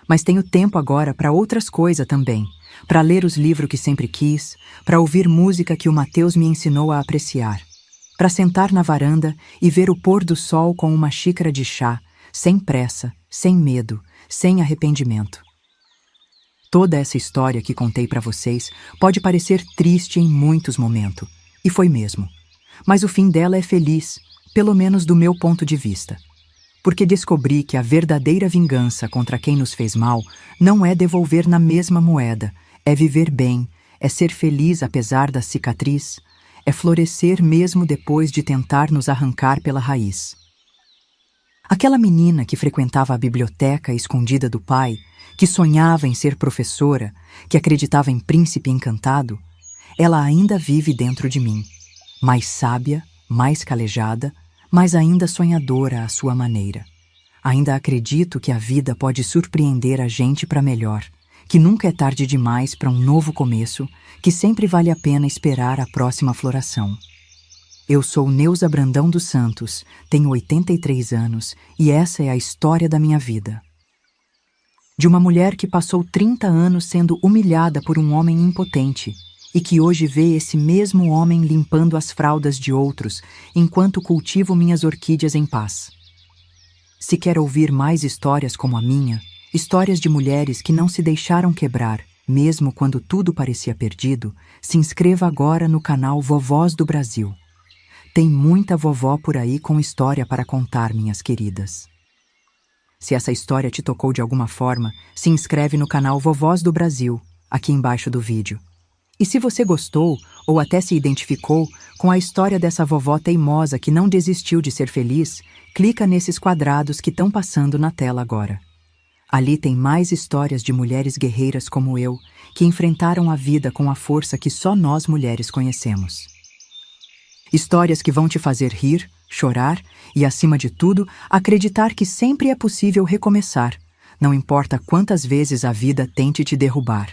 Mas tenho tempo agora para outras coisas também, para ler os livros que sempre quis, para ouvir música que o Mateus me ensinou a apreciar, para sentar na varanda e ver o pôr do sol com uma xícara de chá, sem pressa, sem medo, sem arrependimento. Toda essa história que contei para vocês pode parecer triste em muitos momentos, e foi mesmo. Mas o fim dela é feliz, pelo menos do meu ponto de vista. Porque descobri que a verdadeira vingança contra quem nos fez mal não é devolver na mesma moeda, é viver bem, é ser feliz apesar da cicatriz, é florescer mesmo depois de tentar nos arrancar pela raiz. Aquela menina que frequentava a biblioteca escondida do pai, que sonhava em ser professora, que acreditava em príncipe encantado, ela ainda vive dentro de mim, mais sábia, mais calejada, mas ainda sonhadora à sua maneira. Ainda acredito que a vida pode surpreender a gente para melhor, que nunca é tarde demais para um novo começo, que sempre vale a pena esperar a próxima floração. Eu sou Neuza Brandão dos Santos, tenho 83 anos e essa é a história da minha vida. De uma mulher que passou 30 anos sendo humilhada por um homem impotente e que hoje vê esse mesmo homem limpando as fraldas de outros enquanto cultivo minhas orquídeas em paz. Se quer ouvir mais histórias como a minha, histórias de mulheres que não se deixaram quebrar, mesmo quando tudo parecia perdido, se inscreva agora no canal Vovós do Brasil. Tem muita vovó por aí com história para contar, minhas queridas. Se essa história te tocou de alguma forma, se inscreve no canal Vovós do Brasil, aqui embaixo do vídeo. E se você gostou, ou até se identificou, com a história dessa vovó teimosa que não desistiu de ser feliz, clica nesses quadrados que estão passando na tela agora. Ali tem mais histórias de mulheres guerreiras como eu, que enfrentaram a vida com a força que só nós mulheres conhecemos. Histórias que vão te fazer rir, chorar e, acima de tudo, acreditar que sempre é possível recomeçar, não importa quantas vezes a vida tente te derrubar.